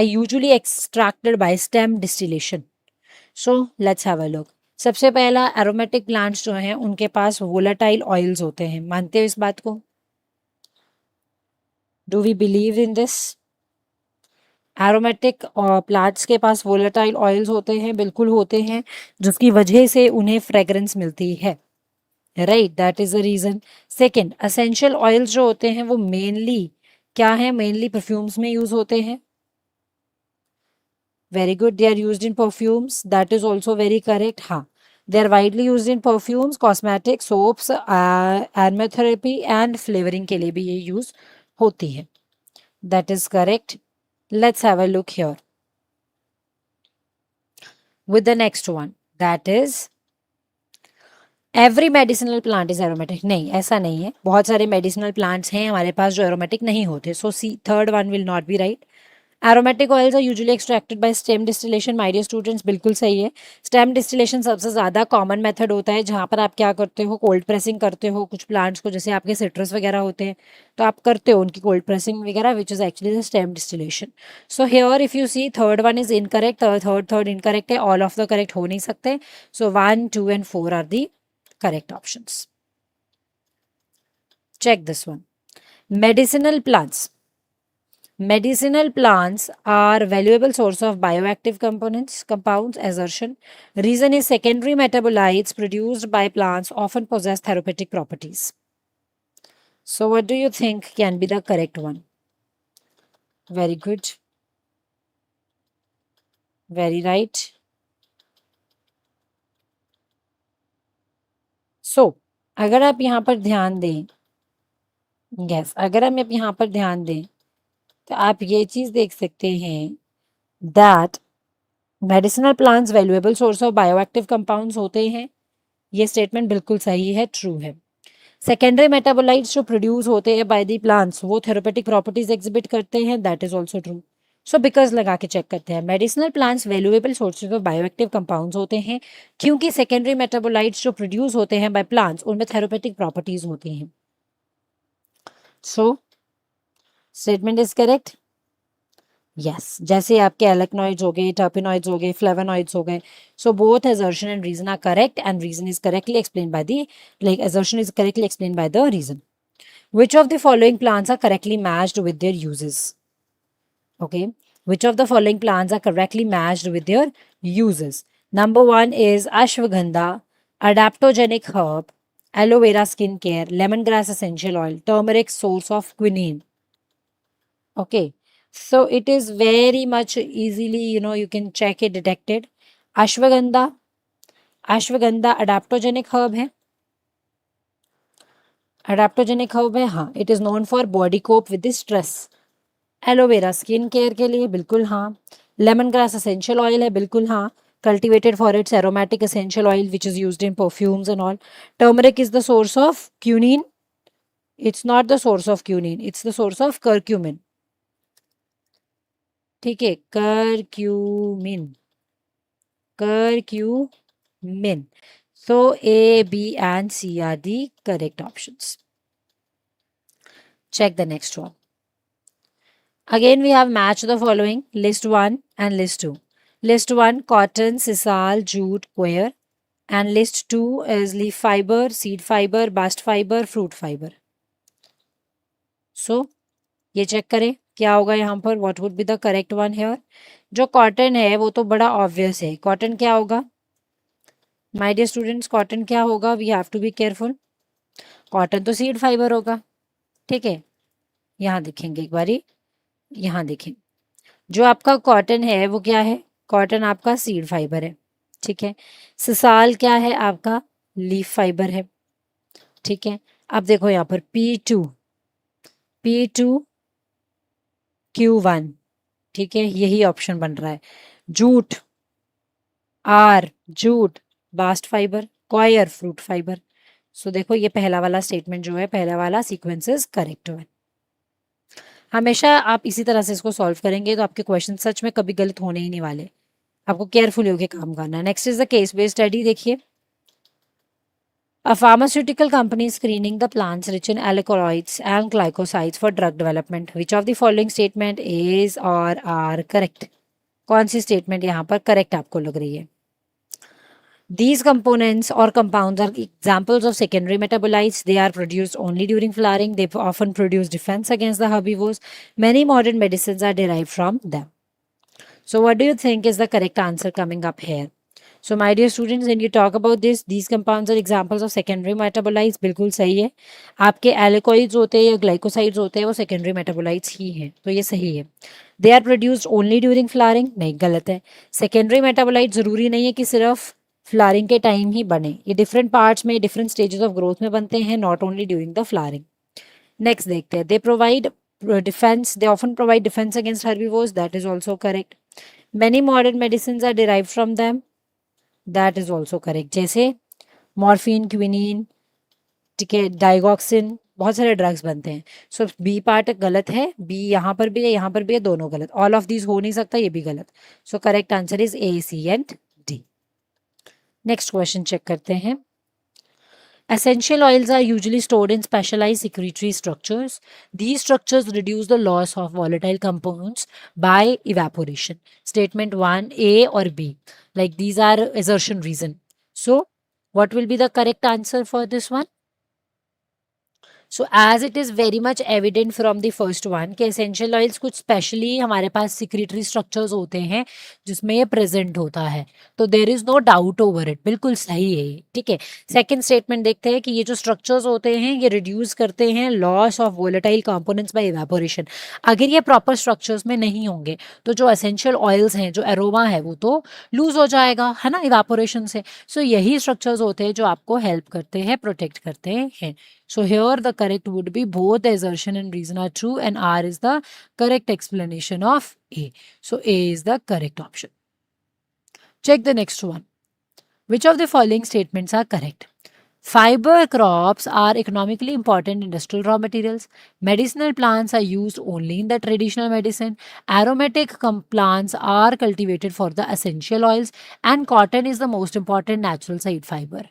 usually extracted by stem distillation. So let's have a look. सबसे पहला, aromatic plants जो हैं उनके पास volatile oils होते हैं। मानते हो इस बात को? Do we believe in this? Aromatic plants के पास वोलेटाइल ऑयल्स होते हैं, बिल्कुल होते हैं, जिसकी वजह से उन्हें फ्रेग्रेंस मिलती है, right, that is the reason. Second, essential oils जो होते हैं वो मेनली क्या है? मेनली परफ्यूम्स में यूज होते हैं। Very good, they are used in perfumes, that is also very correct. हाँ, they are widely used in perfumes, cosmetic, soaps, aromatherapy and flavouring के लिए भी ये यूज होती है, that is correct. Let's have a look here with the next one, that is every medicinal plant is aromatic. नहीं, ऐसा नहीं है, बहुत सारे medicinal plants हैं हमारे पास जो aromatic नहीं होते। So C, third one will not be right. Aromatic oils are usually extracted by stem distillation. My dear students, बिल्कुल सही है। स्टेम डिस्टिलेशन सबसे ज़्यादा कॉमन मेथड होता है, जहाँ पर आप क्या करते हो? कोल्ड प्रेसिंग करते हो कुछ प्लांट्स को, जैसे आपके सिट्रस वगैरह होते हैं तो आप करते हो उनकी कोल्ड प्रेसिंग वगैरह, which is actually the steam distillation. So here if you see, third one is incorrect, third incorrect है, ऑल ऑफ द करेक्ट हो नहीं सकते। So 1, 2 and 4 are the correct options. Check this one. Medicinal plants Medicinal plants are valuable source of bioactive compounds, assertion. Reason is secondary metabolites produced by plants often possess therapeutic properties. So what do you think can be the correct one? Very good. Very right. So अगर आप यहाँ पर ध्यान दें, अगर हम यहाँ पर ध्यान दें तो आप ये चीज देख सकते हैं that medicinal plants valuable source of bioactive compounds होते हैं। ये स्टेटमेंट बिल्कुल सही है, ट्रू है। सेकेंडरी मेटाबोलाइट्स जो प्रोड्यूस होते हैं बाय दी प्लांट्स वो थेरेपेटिक प्रॉपर्टीज एग्जिबिट करते हैं, that is also true. So because लगा के चेक करते हैं। Medicinal plants valuable sources of bioactive compounds होते हैं क्योंकि सेकेंडरी मेटाबोलाइट्स जो प्रोड्यूस होते हैं बाय प्लांट्स उनमें थेरेपेटिक प्रॉपर्टीज होती हैं। So statement is correct. Yes, जैसे आपके एलेक्नॉइड्स हो गए, टर्पेनॉइड्स हो गए, फ्लेवोनॉइड्स हो गए। So both assertion and reason are correct and reason is correctly explained by the assertion is correctly explained by the reason. Which of the following plants are correctly matched with their uses? Okay, which of the following plants are correctly matched with their uses? Number one is ashwagandha, adaptogenic herb, aloe vera skin care, lemongrass essential oil, turmeric source of quinine. Okay, so it is very much easily, you can check it, detected. ashwagandha adaptogenic herb है, हाँ। It is known for body cope with stress. Aloe vera skin care के लिए, बिल्कुल हाँ। Lemon grass essential oil है, बिल्कुल हाँ। cultivated for its aromatic essential oil which is used in perfumes and all. Turmeric is the source of quinine. It's not the source of quinine, it's the source of curcumin. ठीक है, curcumin. So A, B and C are the correct options. Check the next one. Again we have matched the following, list 1 and list 2. List 1 cotton, sisal, jute, coir, and list 2 is leaf fiber, seed fiber, bast fiber, fruit fiber. So ये चेक करें क्या होगा यहाँ पर, what would be the correct one here. जो cotton है वो तो बड़ा ऑब्वियस है, कॉटन क्या होगा माय डियर स्टूडेंट्स, कॉटन क्या होगा, we have to be careful. Cotton तो सीड फाइबर होगा, ठीक है। यहाँ देखेंगे एक बारी, यहाँ देखें, जो आपका कॉटन है वो क्या है, कॉटन आपका सीड फाइबर है, ठीक है। सिसाल क्या है आपका, लीफ फाइबर है, ठीक है। अब देखो यहाँ पर P2Q1, ठीक है, यही ऑप्शन बन रहा है। Jute, jute bast fibre, coir fruit fibre. So देखो ये पहला वाला स्टेटमेंट जो है, पहला वाला सीक्वेंस इज करेक्ट है। हमेशा आप इसी तरह से इसको सॉल्व करेंगे तो आपके क्वेश्चन सच में कभी गलत होने ही नहीं वाले। आपको केयरफुल होकर काम करना है। Next is the case based study. देखिए, a pharmaceutical company is screening the plants rich in alkaloids and glycosides for drug development. Which of the following statement is or are correct? कौन सी statement यहाँ पर correct आपको लग रही है? These components or compounds are examples of secondary metabolites. They are produced only during flowering. They often produce defense against the herbivores. Many modern medicines are derived from them. So what do you think is the correct answer coming up here? So my dear students, when you talk about this, these compounds are examples of secondary metabolites. बिल्कुल सही है। आपके एल्कोइड्स होते हैं या glycosides होते हैं वो सेकेंडरी मेटाबोलाइट्स ही हैं, तो ये सही है। They are produced only during flowering, नहीं, गलत है। सेकेंडरी मेटाबोलाइट जरूरी नहीं है कि सिर्फ फ्लावरिंग के टाइम ही बने, ये डिफरेंट पार्ट्स में, डिफरेंट स्टेजेस ऑफ ग्रोथ में बनते हैं, not only during the flowering. Next देखते हैं, they provide defence, they often provide defence against herbivores, that is also correct. Many modern medicine are derived from them, that is also correct. जैसे morphine, quinine, ठीक है, डाइगॉक्सिन, बहुत सारे drugs बनते हैं। सो B part गलत है, बी यहाँ पर भी है, यहाँ पर भी है, दोनों गलत। ऑल ऑफ दीज हो नहीं सकता, ये भी गलत। So correct answer is A, C and D. Next question check करते हैं। Essential oils are usually stored in specialized secretory structures. These structures reduce the loss of volatile components by evaporation. Statement 1, A or B. Like these are assertion reason. So, what will be the correct answer for this one? So as it is very much evident from the first one कि essential oils कुछ specially हमारे पास secretary structures होते हैं जिसमें ये present होता है, तो there is no doubt over it, बिल्कुल सही है ये, ठीक है। सेकेंड स्टेटमेंट देखते हैं कि ये जो स्ट्रक्चर्स होते हैं ये रिड्यूस करते हैं loss of volatile components by evaporation. अगर ये प्रॉपर स्ट्रक्चर्स में नहीं होंगे तो जो एसेंशियल ऑयल्स हैं, जो एरोमा है, वो तो लूज हो जाएगा, है ना, इवेपोरेशन से। सो यही स्ट्रक्चर्स होते हैं जो आपको हेल्प करते हैं, प्रोटेक्ट करते हैं। So here the correct would be both the assertion and reason are true and R is the correct explanation of A. So A is the correct option. Check the next one. Which of the following statements are correct? Fiber crops are economically important industrial raw materials. Medicinal plants are used only in the traditional medicine. Aromatic plants are cultivated for the essential oils. And cotton is the most important natural side fiber.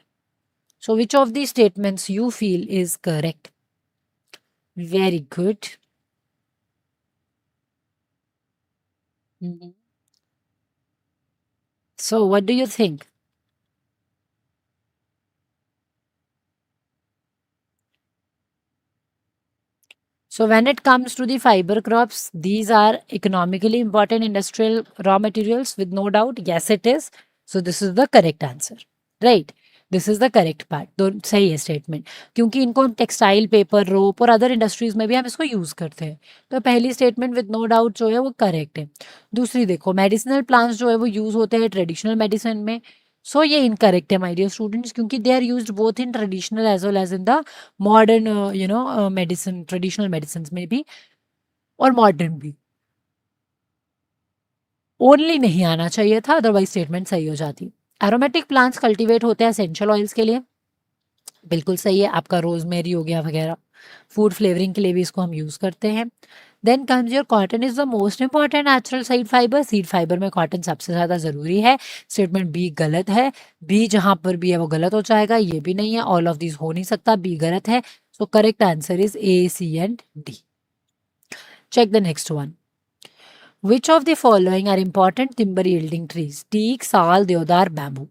So which of these statements you feel is correct? Very good. Mhm. So what do you think? So when it comes to the fiber crops, these are economically important industrial raw materials with no doubt. Yes, it is. So this is the correct answer. Right. This is the correct part, तो सही है statement, क्योंकि इनको हम textile, paper, रोप और other industries में भी हम इसको यूज करते हैं। तो पहली स्टेटमेंट विद नो डाउट जो है वो करेक्ट है। दूसरी देखो, मेडिसिनल प्लांट्स जो है वो यूज होते हैं ट्रेडिशनल मेडिसिन में। सो ये इनकरेक्ट है माय डियर स्टूडेंट्स, क्योंकि they are used both in traditional as well as in the modern medicine, traditional medicine में भी और मॉडर्न भी। ओनली नहीं आना चाहिए था, अदरवाइज स्टेटमेंट सही हो जाती। एरोमेटिक प्लांट्स कल्टीवेट होते हैं एसेंशियल ऑयल्स के लिए, बिल्कुल सही है। आपका रोजमेरी हो गया वगैरह, फूड फ्लेवरिंग के लिए भी इसको हम यूज करते हैं। Then comes your cotton is the most important natural seed fibre. Seed fibre में कॉटन सबसे ज्यादा जरूरी है। स्टेटमेंट बी गलत है। बी जहां पर भी है वो गलत हो जाएगा, ये भी नहीं है, ऑल ऑफ दिस हो नहीं सकता, बी गलत है। So correct answer is A, C and D. Check the next one. Which of the following are important timber yielding trees? Teak, sal, deodar, bamboo.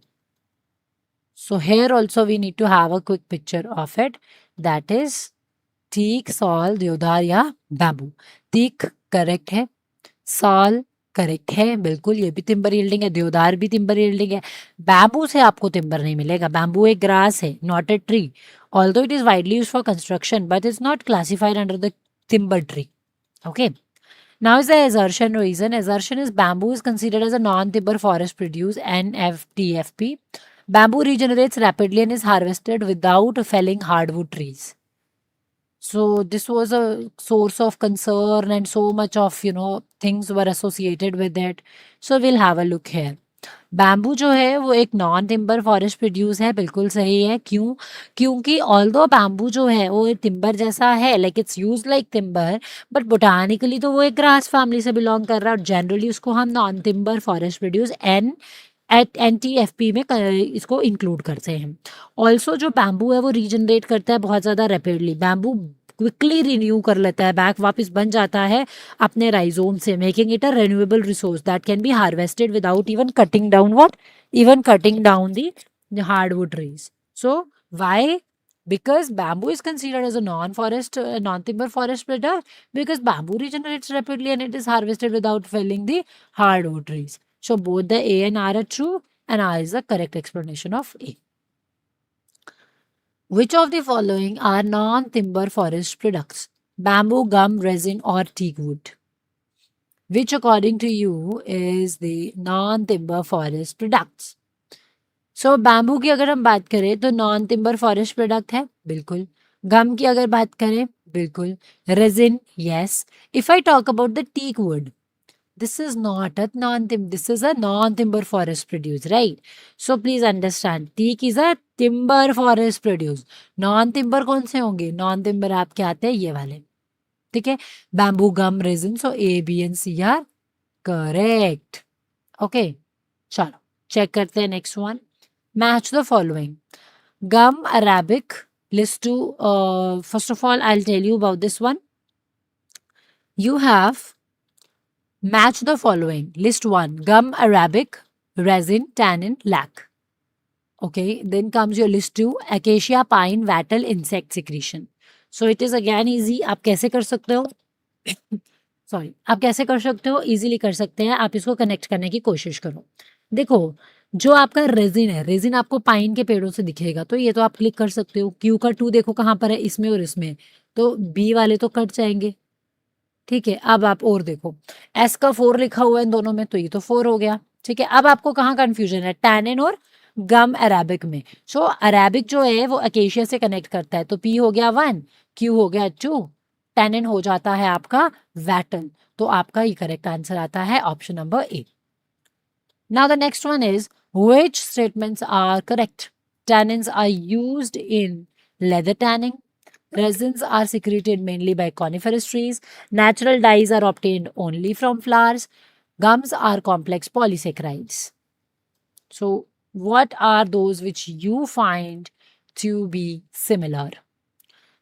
So here also we need to have a quick picture of it. That is teak, sal, deodar या bamboo. teak correct है, साल correct है, बिल्कुल ये भी timber yielding है, देवदार भी टिम्बर यील्डिंग है। बैम्बू से आपको टिम्बर नहीं मिलेगा, बैम्बू एक ग्रास है, not a tree. Although it is widely used for construction but is not classified under the timber tree. Okay. Now is the assertion reason. Assertion is bamboo is considered as a non-timber forest produce, NFTFP. Bamboo regenerates rapidly and is harvested without felling hardwood trees. So this was a source of concern and so much of things were associated with it. So we'll have a look here. Bamboo जो है वो एक non timber forest produce है, बिल्कुल सही है। क्यों? क्योंकि ऑल्दो बैम्बू जो है वो टिम्बर जैसा है, like it's use like timber, but botanically तो वो एक ग्रास फैमिली से बिलोंग कर रहा है और जनरली उसको हम non timber forest produce NTFP में इसको इंक्लूड करते हैं। ऑल्सो जो बैम्बू है वो रीजनरेट करता है बहुत ज़्यादा रैपिडली। बैम्बू क्विकली रिन्यू कर लेता है, बैक वापस बन जाता है अपने राइजोम से, making it a renewable resource that can be harvested without even cutting down the hardwood trees. So why? Because bamboo is considered as a non-timber forest product, because bamboo regenerates rapidly and it is harvested without felling the hardwood trees. So both the A and R are true, and R is the correct explanation of A. Which of the following are non-timber forest products? Bamboo, gum, resin, or teak wood? Which according to you is the non-timber forest products? So bamboo की अगर हम बात करें तो non timber forest product है, बिल्कुल। गम की अगर बात करें, बिल्कुल। Resin, yes. If I talk about the teak wood, this is not a this is a non-timber forest produce, right? So please understand, teak is a timber forest produce. Non-timber कौन से होंगे? Non-timber आपके आते हैं ये वाले, ठीक है। Bamboo, gum, resin, so A, B and C are correct. Okay, चलो चेक करते हैं next one. Match the following. Gum, arabic, list to first of all I'll tell you about this one. You have match the following. List 1, gum, arabic, resin, tannin, lac. Okay, then comes your list 2, acacia, pine, wattle, insect secretion. So it is again easy. आप कैसे कर सकते हो sorry, आप कैसे कर सकते हो, इजीली कर सकते हैं। आप इसको कनेक्ट करने की कोशिश करो। देखो, जो आपका रेजिन है, रेजिन आपको पाइन के पेड़ों से दिखेगा, तो ये तो आप क्लिक कर सकते हो। क्यू का 2 देखो कहाँ पर है, इसमें और इसमें, तो बी वाले तो कट जाएंगे। ठीक है, अब आप और देखो, एस का 4 लिखा हुआ है इन दोनों में, तो ये तो 4 हो गया। ठीक है, अब आपको कहाँ कंफ्यूजन है, टैनिन और गम अरेबिक में। सो अरेबिक जो है वो अकेशिया से कनेक्ट करता है, तो पी हो गया 1, क्यू हो गया 2, टैनिन हो जाता है आपका वैटल। तो आपका ये करेक्ट आंसर आता है option number A. Now the next one is which statements are correct. Tannins are used in leather tanning. Resins are secreted mainly by coniferous trees. Natural dyes are obtained only from flowers. Gums are complex polysaccharides. So, what are those which you find to be similar?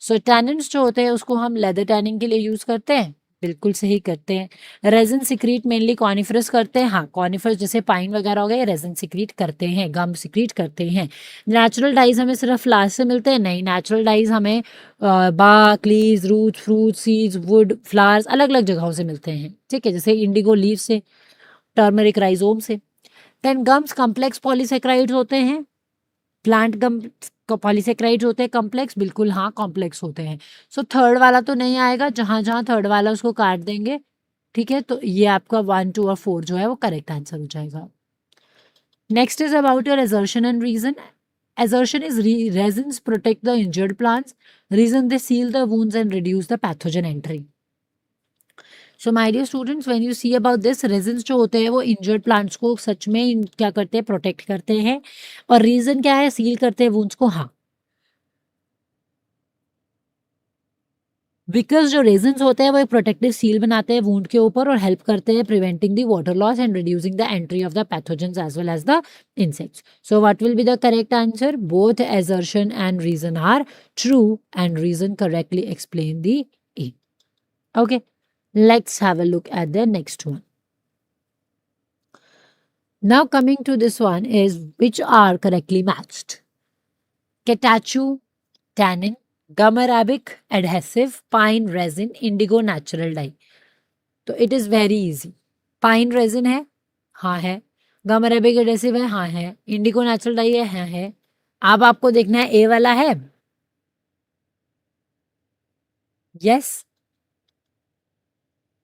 So tannins जो होते हैं उसको हम leather tanning के लिए use करते हैं, बिल्कुल सही करते हैं। रेजिन सिक्रीट मेनली कॉनिफरस करते हैं, हाँ कॉनिफरस जैसे पाइन वगैरह हो गए, रेजिन सिक्रीट करते हैं, गम सिक्रीट करते हैं। नेचुरल डाइज हमें सिर्फ फ्लावर्स से मिलते हैं, नहीं, नेचुरल डाइज हमें bark, leaves, root, fruit, seeds, wood, flowers अलग अलग जगहों से मिलते हैं। ठीक है, जैसे इंडिगो लीव से, टर्मरिक राइजोम से। देन गम्स कॉम्प्लेक्स पॉलीसेक्राइड्स होते हैं। प्लांट गम पॉलीसेक्राइड्स होते हैं कॉम्प्लेक्स, बिल्कुल हाँ कॉम्प्लेक्स होते हैं। सो थर्ड वाला तो नहीं आएगा, जहां जहां थर्ड वाला उसको काट देंगे। ठीक है, तो ये आपका 1, 2 और 4 जो है वो करेक्ट आंसर हो जाएगा। Next is about your assertion and reason. Assertion is resins protect the injured plants. Reason they seal the wounds and reduce the pathogen entry. So my dear students, when you see about this, resins जो होते हैं वो injured plants को सच में क्या करते हैं, protect करते हैं। और रीजन क्या है, सील करते हैं वुंड्स को, हाँ। बिकॉज जो रेजिन्स होते हैं वो एक प्रोटेक्टिव सील बनाते हैं वुंड के ऊपर और हेल्प करते हैं preventing the water loss and reducing the entry of the pathogens as well as the insects. So what will be the correct answer? Both assertion and reason are true and reason correctly explain the A. Okay, let's have a look at the next one. Now coming to this one is which are correctly matched. Catechu, tannin, gum arabic, adhesive, pine resin, indigo natural dye. तो it is very easy. Pine resin है, हाँ है। गम Arabic adhesive है, हाँ है। Indigo natural die है, हाँ है। अब आपको देखना है ए वाला है, यस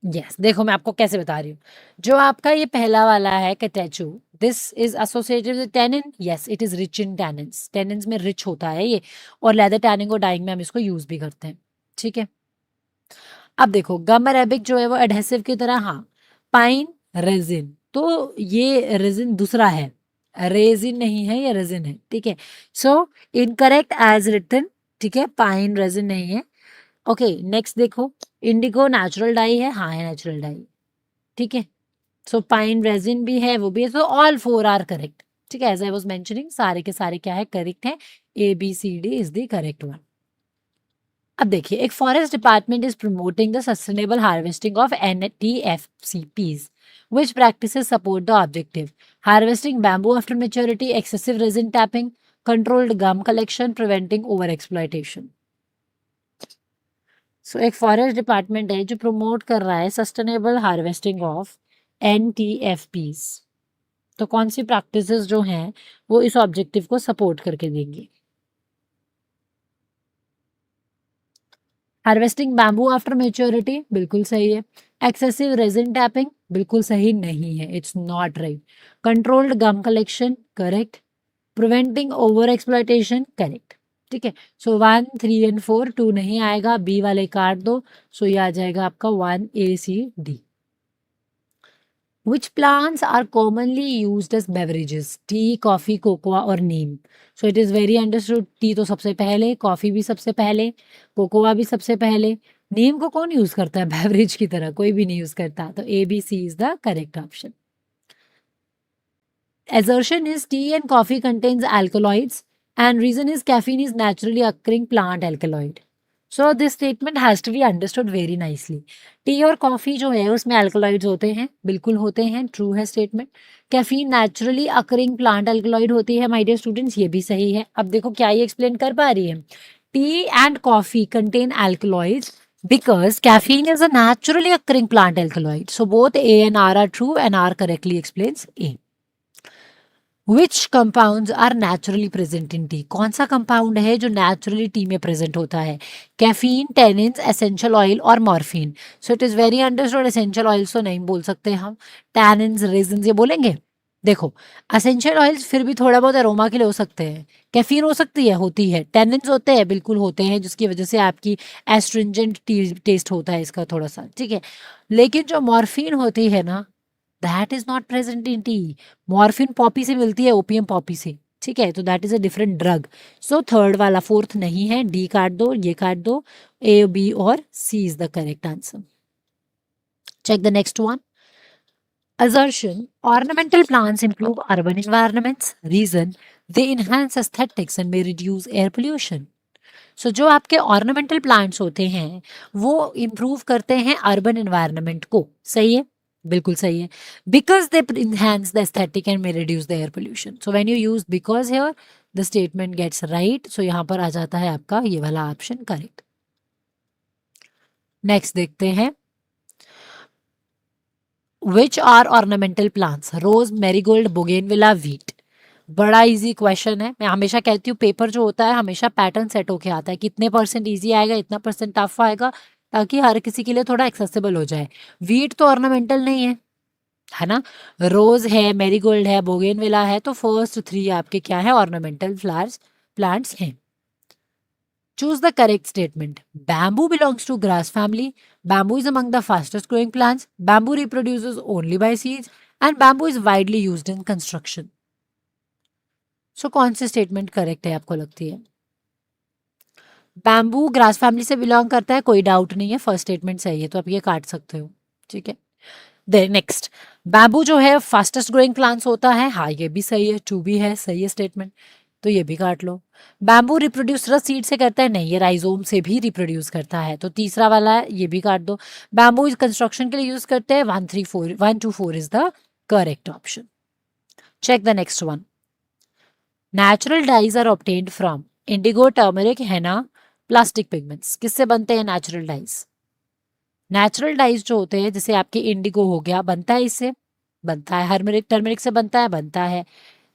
यस। देखो मैं आपको कैसे बता रही हूँ, जो आपका ये पहला वाला है catechu, this is associated with tannin, yes it is rich in tannins, tannins में रिच होता है ये, और लेदर टैनिंग और डाइंग में हम इसको यूज भी करते हैं। ठीक है, अब देखो गम अरेबिक जो है वो एडहेसिव की तरह, हाँ। पाइन रेजिन, तो ये रेजिन दूसरा है, रेजिन नहीं है, ये रेजिन है। ठीक है, सो इनकरेक्ट एज रिटन। ठीक है, पाइन रेजिन नहीं है। ओके, नेक्स्ट देखो, इंडिगो नेचुरल डाई है, हाँ है नेचुरल डाई। ठीक है, सो पाइन रेजिन भी है, वो भी है, सो ऑल 4 आर करेक्ट। ठीक है, एज आई वाज मेंशनिंग, सारे के सारे क्या है, करेक्ट है। A B C D is the correct one. अब देखिए, एक forest department is promoting the sustainable harvesting of NTFCPs. Which practices support the objective? Harvesting bamboo after maturity, excessive resin tapping, controlled gum collection, preventing overexploitation. सो एक forest department है जो promote कर रहा है sustainable harvesting of NTFPs. तो कौन सी practices जो हैं वो इस ऑब्जेक्टिव को सपोर्ट करके देंगी? हार्वेस्टिंग बैम्बू आफ्टर मेच्योरिटी, बिल्कुल सही है। एक्सेसिव रेजिन टैपिंग, बिल्कुल सही नहीं है, it's not right. Controlled gum collection, correct. Preventing over exploitation, correct. ठीक है, सो 1, 3 एंड 4, 2 नहीं आएगा, बी वाले काट दो। सो ये आ जाएगा आपका 1 ACD। Which plants are commonly used as beverages? Tea, coffee, cocoa और नीम. So it is very understood. T तो सबसे पहले, कॉफी भी सबसे पहले, कोकोआ भी सबसे पहले। नीम को कौन यूज करता है बेवरेज की तरह? कोई भी नहीं यूज करता। तो ABC is the correct option. Assertion is tea and coffee contains alkaloids, and reason is caffeine is naturally occurring plant alkaloid. So this statement has to be understood very nicely. Tea और coffee जो है उसमें alkaloids होते हैं, बिल्कुल होते हैं, true है statement. Caffeine naturally occurring plant alkaloid होती है, माय डियर स्टूडेंट्स, ये भी सही है। अब देखो क्या ये एक्सप्लेन कर पा रही है? Tea and coffee contain alkaloids because caffeine is a naturally occurring plant alkaloid. So both A and R are true and R correctly explains A. Which compounds are naturally present in tea? कौन सा compound है जो naturally T में present होता है? Caffeine, tannins, essential oil और morphine. So it is very understood. Essential oils तो नहीं बोल सकते हम. टैनिन्स, रेजिन ये बोलेंगे. देखो, एसेंशियल ऑयल्स फिर भी थोड़ा बहुत अरोमा के लिए हो सकते हैं. कैफीन हो सकती है, होती है. टेनिन्स होते हैं, बिल्कुल होते हैं, जिसकी वजह से आपकी एस्ट्रिंजेंट टेस्ट होता है इसका थोड़ा सा, ठीक है. लेकिन जो मॉर्फिन होती है ना, that is not present in T. Morphine Poppy से मिलती है, ओपियम पॉपी से, ठीक है. तो that is a different drug. So third वाला, फोर्थ नहीं है. डी काट दो, ये काट दो. ए, बी और C is the correct answer. Check the next one. Assertion: ornamental plants improve urban environments. Reason: they enhance aesthetics and may reduce air pollution. So जो आपके ornamental plants होते हैं वो improve करते हैं urban environment को. सही है, बिल्कुल सही है. Because they enhance the aesthetic and may reduce the air pollution. So when you use because here, the statement gets right. So यहाँ पर आ जाता है आपका ये वाला option correct. Next देखते हैं. Which are ornamental plants? Rose, marigold, bougainvillea, wheat. बड़ा इजी क्वेश्चन है. मैं हमेशा कहती हूँ पेपर जो होता है हमेशा पैटर्न सेट होके आता है. कितने % इजी आएगा, इतना % टफ आएगा, ताकि हर किसी के लिए थोड़ा एक्सेसिबल हो जाए. वीट तो ऑर्नामेंटल नहीं है ना. रोज है, मैरीगोल्ड है, बोगेनविला है. तो फर्स्ट 3 आपके क्या है, ऑर्नामेंटल फ्लावर्स प्लांट्स हैं. Choose the correct statement. Bamboo belongs to grass family. Bamboo is among the fastest growing plants. Bamboo reproduces only by seeds. And bamboo is widely used in construction. So कौन सी statement correct है आपको लगती है? Bamboo grass family से belong करता है, कोई doubt नहीं है. फर्स्ट स्टेटमेंट सही है, तो आप ये काट सकते हो, ठीक है. देन नेक्स्ट, बैम्बू जो है फास्टेस्ट ग्रोइंग प्लांट्स होता है. हाँ, ये भी सही है, टू भी है, सही है स्टेटमेंट, तो ये भी काट लो. बैम्बू रिप्रोड्यूस सीड से करता है, नहीं, ये राइजोम से भी रिप्रोड्यूस करता है, तो तीसरा वाला है, ये भी काट दो. बैम्बू इज कंस्ट्रक्शन के लिए यूज करते हैं. 1 2 4 is the correct option. Check the next one. Natural dyes are obtained from indigo, turmeric, henna, plastic pigments. किससे बनते हैं नेचुरल डाइज? नेचुरल डाइज जो होते हैं, जैसे आपके इंडिगो हो गया, बनता है इससे, बनता है. हर्मरिक, टर्मरिक से बनता है, बनता है.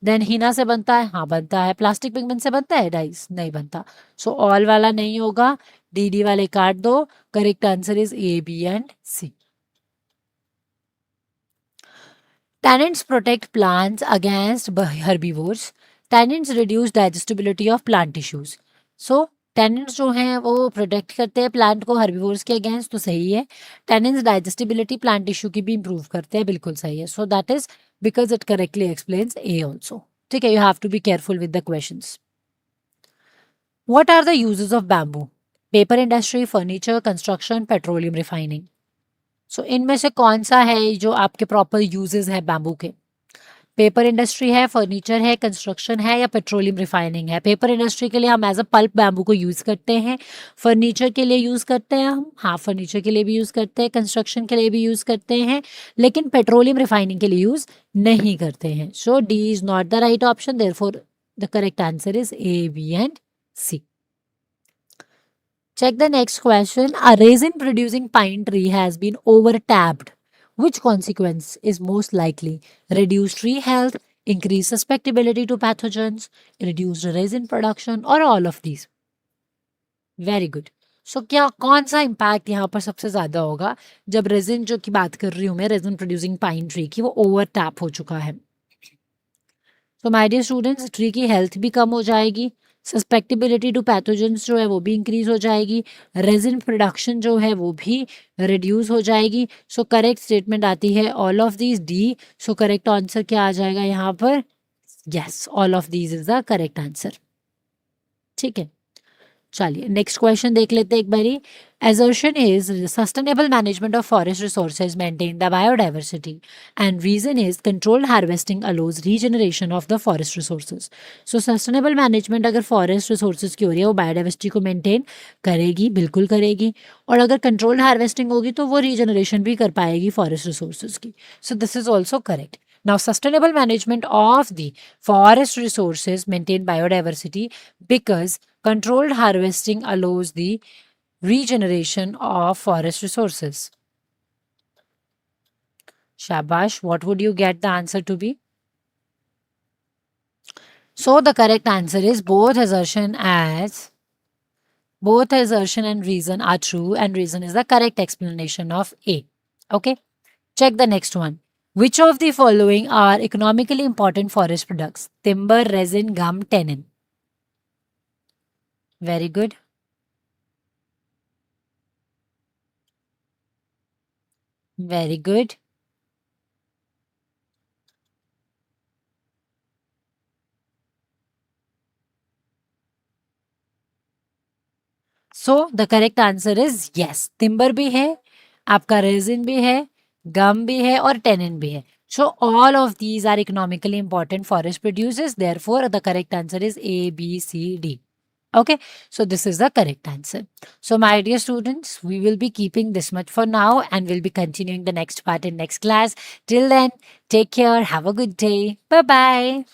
देन हीना से बनता है, हाँ बनता है. प्लास्टिक पिगमेंट से बनता है डाइज, नहीं बनता. सो ऑल वाला नहीं होगा, डी वाले काट दो. Correct answer is A, B and C. Tannins protect plants against herbivores. Tannins reduce digestibility of plant tissues. So tannins जो हैं वो प्रोटेक्ट करते हैं प्लांट को हर्बीवोर्स के अगेंस्ट, तो सही है. tannins डाइजेस्टिबिलिटी प्लांट टिश्यू की भी इंप्रूव करते हैं, बिल्कुल सही है. So that is because it correctly explains A also. ठीक है, you have to be careful with the questions. What are the uses of bamboo? Paper industry, furniture, construction, petroleum refining. सो इनमें से कौन सा है जो आपके प्रॉपर यूजेस है बैम्बू के? पेपर इंडस्ट्री है, फर्नीचर है, कंस्ट्रक्शन है, या पेट्रोलियम रिफाइनिंग है? पेपर इंडस्ट्री के लिए हम एज अ पल्प बैम्बू को यूज करते हैं. फर्नीचर के लिए यूज करते हैं हम, हाँ फर्नीचर के लिए भी यूज करते हैं, कंस्ट्रक्शन के लिए भी यूज करते हैं, लेकिन पेट्रोलियम रिफाइनिंग के लिए यूज नहीं करते हैं. So D is not the right option, therefore the correct answer is A, B and C. Check the next question. A resin producing pine tree has been overtapped. Which consequence is most likely? Reduced tree health, increased susceptibility to pathogens, reduced resin production, or all of these? Very good. So क्या कौन सा impact यहाँ पर सबसे ज़्यादा होगा जब resin जो की बात कर रही हूँ मैं, रेजिन प्रोड्यूसिंग पाइन ट्री की, वो ओवर टैप हो चुका है. तो माय डियर स्टूडेंट्स, ट्री की हेल्थ भी कम हो जाएगी, सस्पेक्टिबिलिटी टू पैथोजेंस जो है वो भी इंक्रीज हो जाएगी, रेजिन प्रोडक्शन जो है वो भी रिड्यूस हो जाएगी. सो करेक्ट स्टेटमेंट आती है all of these, D. So correct answer क्या आ जाएगा यहाँ पर? Yes, all of these is the correct answer. ठीक है, चलिए नेक्स्ट क्वेश्चन देख लेते हैं एक बारी. Assertion is sustainable management of forest resources maintain the biodiversity, and reason is controlled harvesting allows regeneration of the forest resources. So sustainable management अगर forest resources की हो रही है वो biodiversity को maintain करेगी, बिल्कुल करेगी, और अगर controlled harvesting होगी तो वो regeneration भी कर पाएगी forest resources की. So this is also correct. Now, sustainable management of the forest resources maintain biodiversity because controlled harvesting allows the regeneration of forest resources. Shabash, what would you get the answer to be? So the correct answer is both assertion and reason are true, and reason is the correct explanation of A. Okay, check the next one. Which of the following are economically important forest products? Timber, resin, gum, tannin. Very good. Very good. So the correct answer is yes. Timber भी है, आपका resin भी है, gum भी है और tannin भी है. So all of these are economically important forest producers. Therefore, the correct answer is A, B, C, D. Okay, so this is the correct answer. So my dear students, we will be keeping this much for now and we'll be continuing the next part in next class. Till then, take care. Have a good day. Bye bye.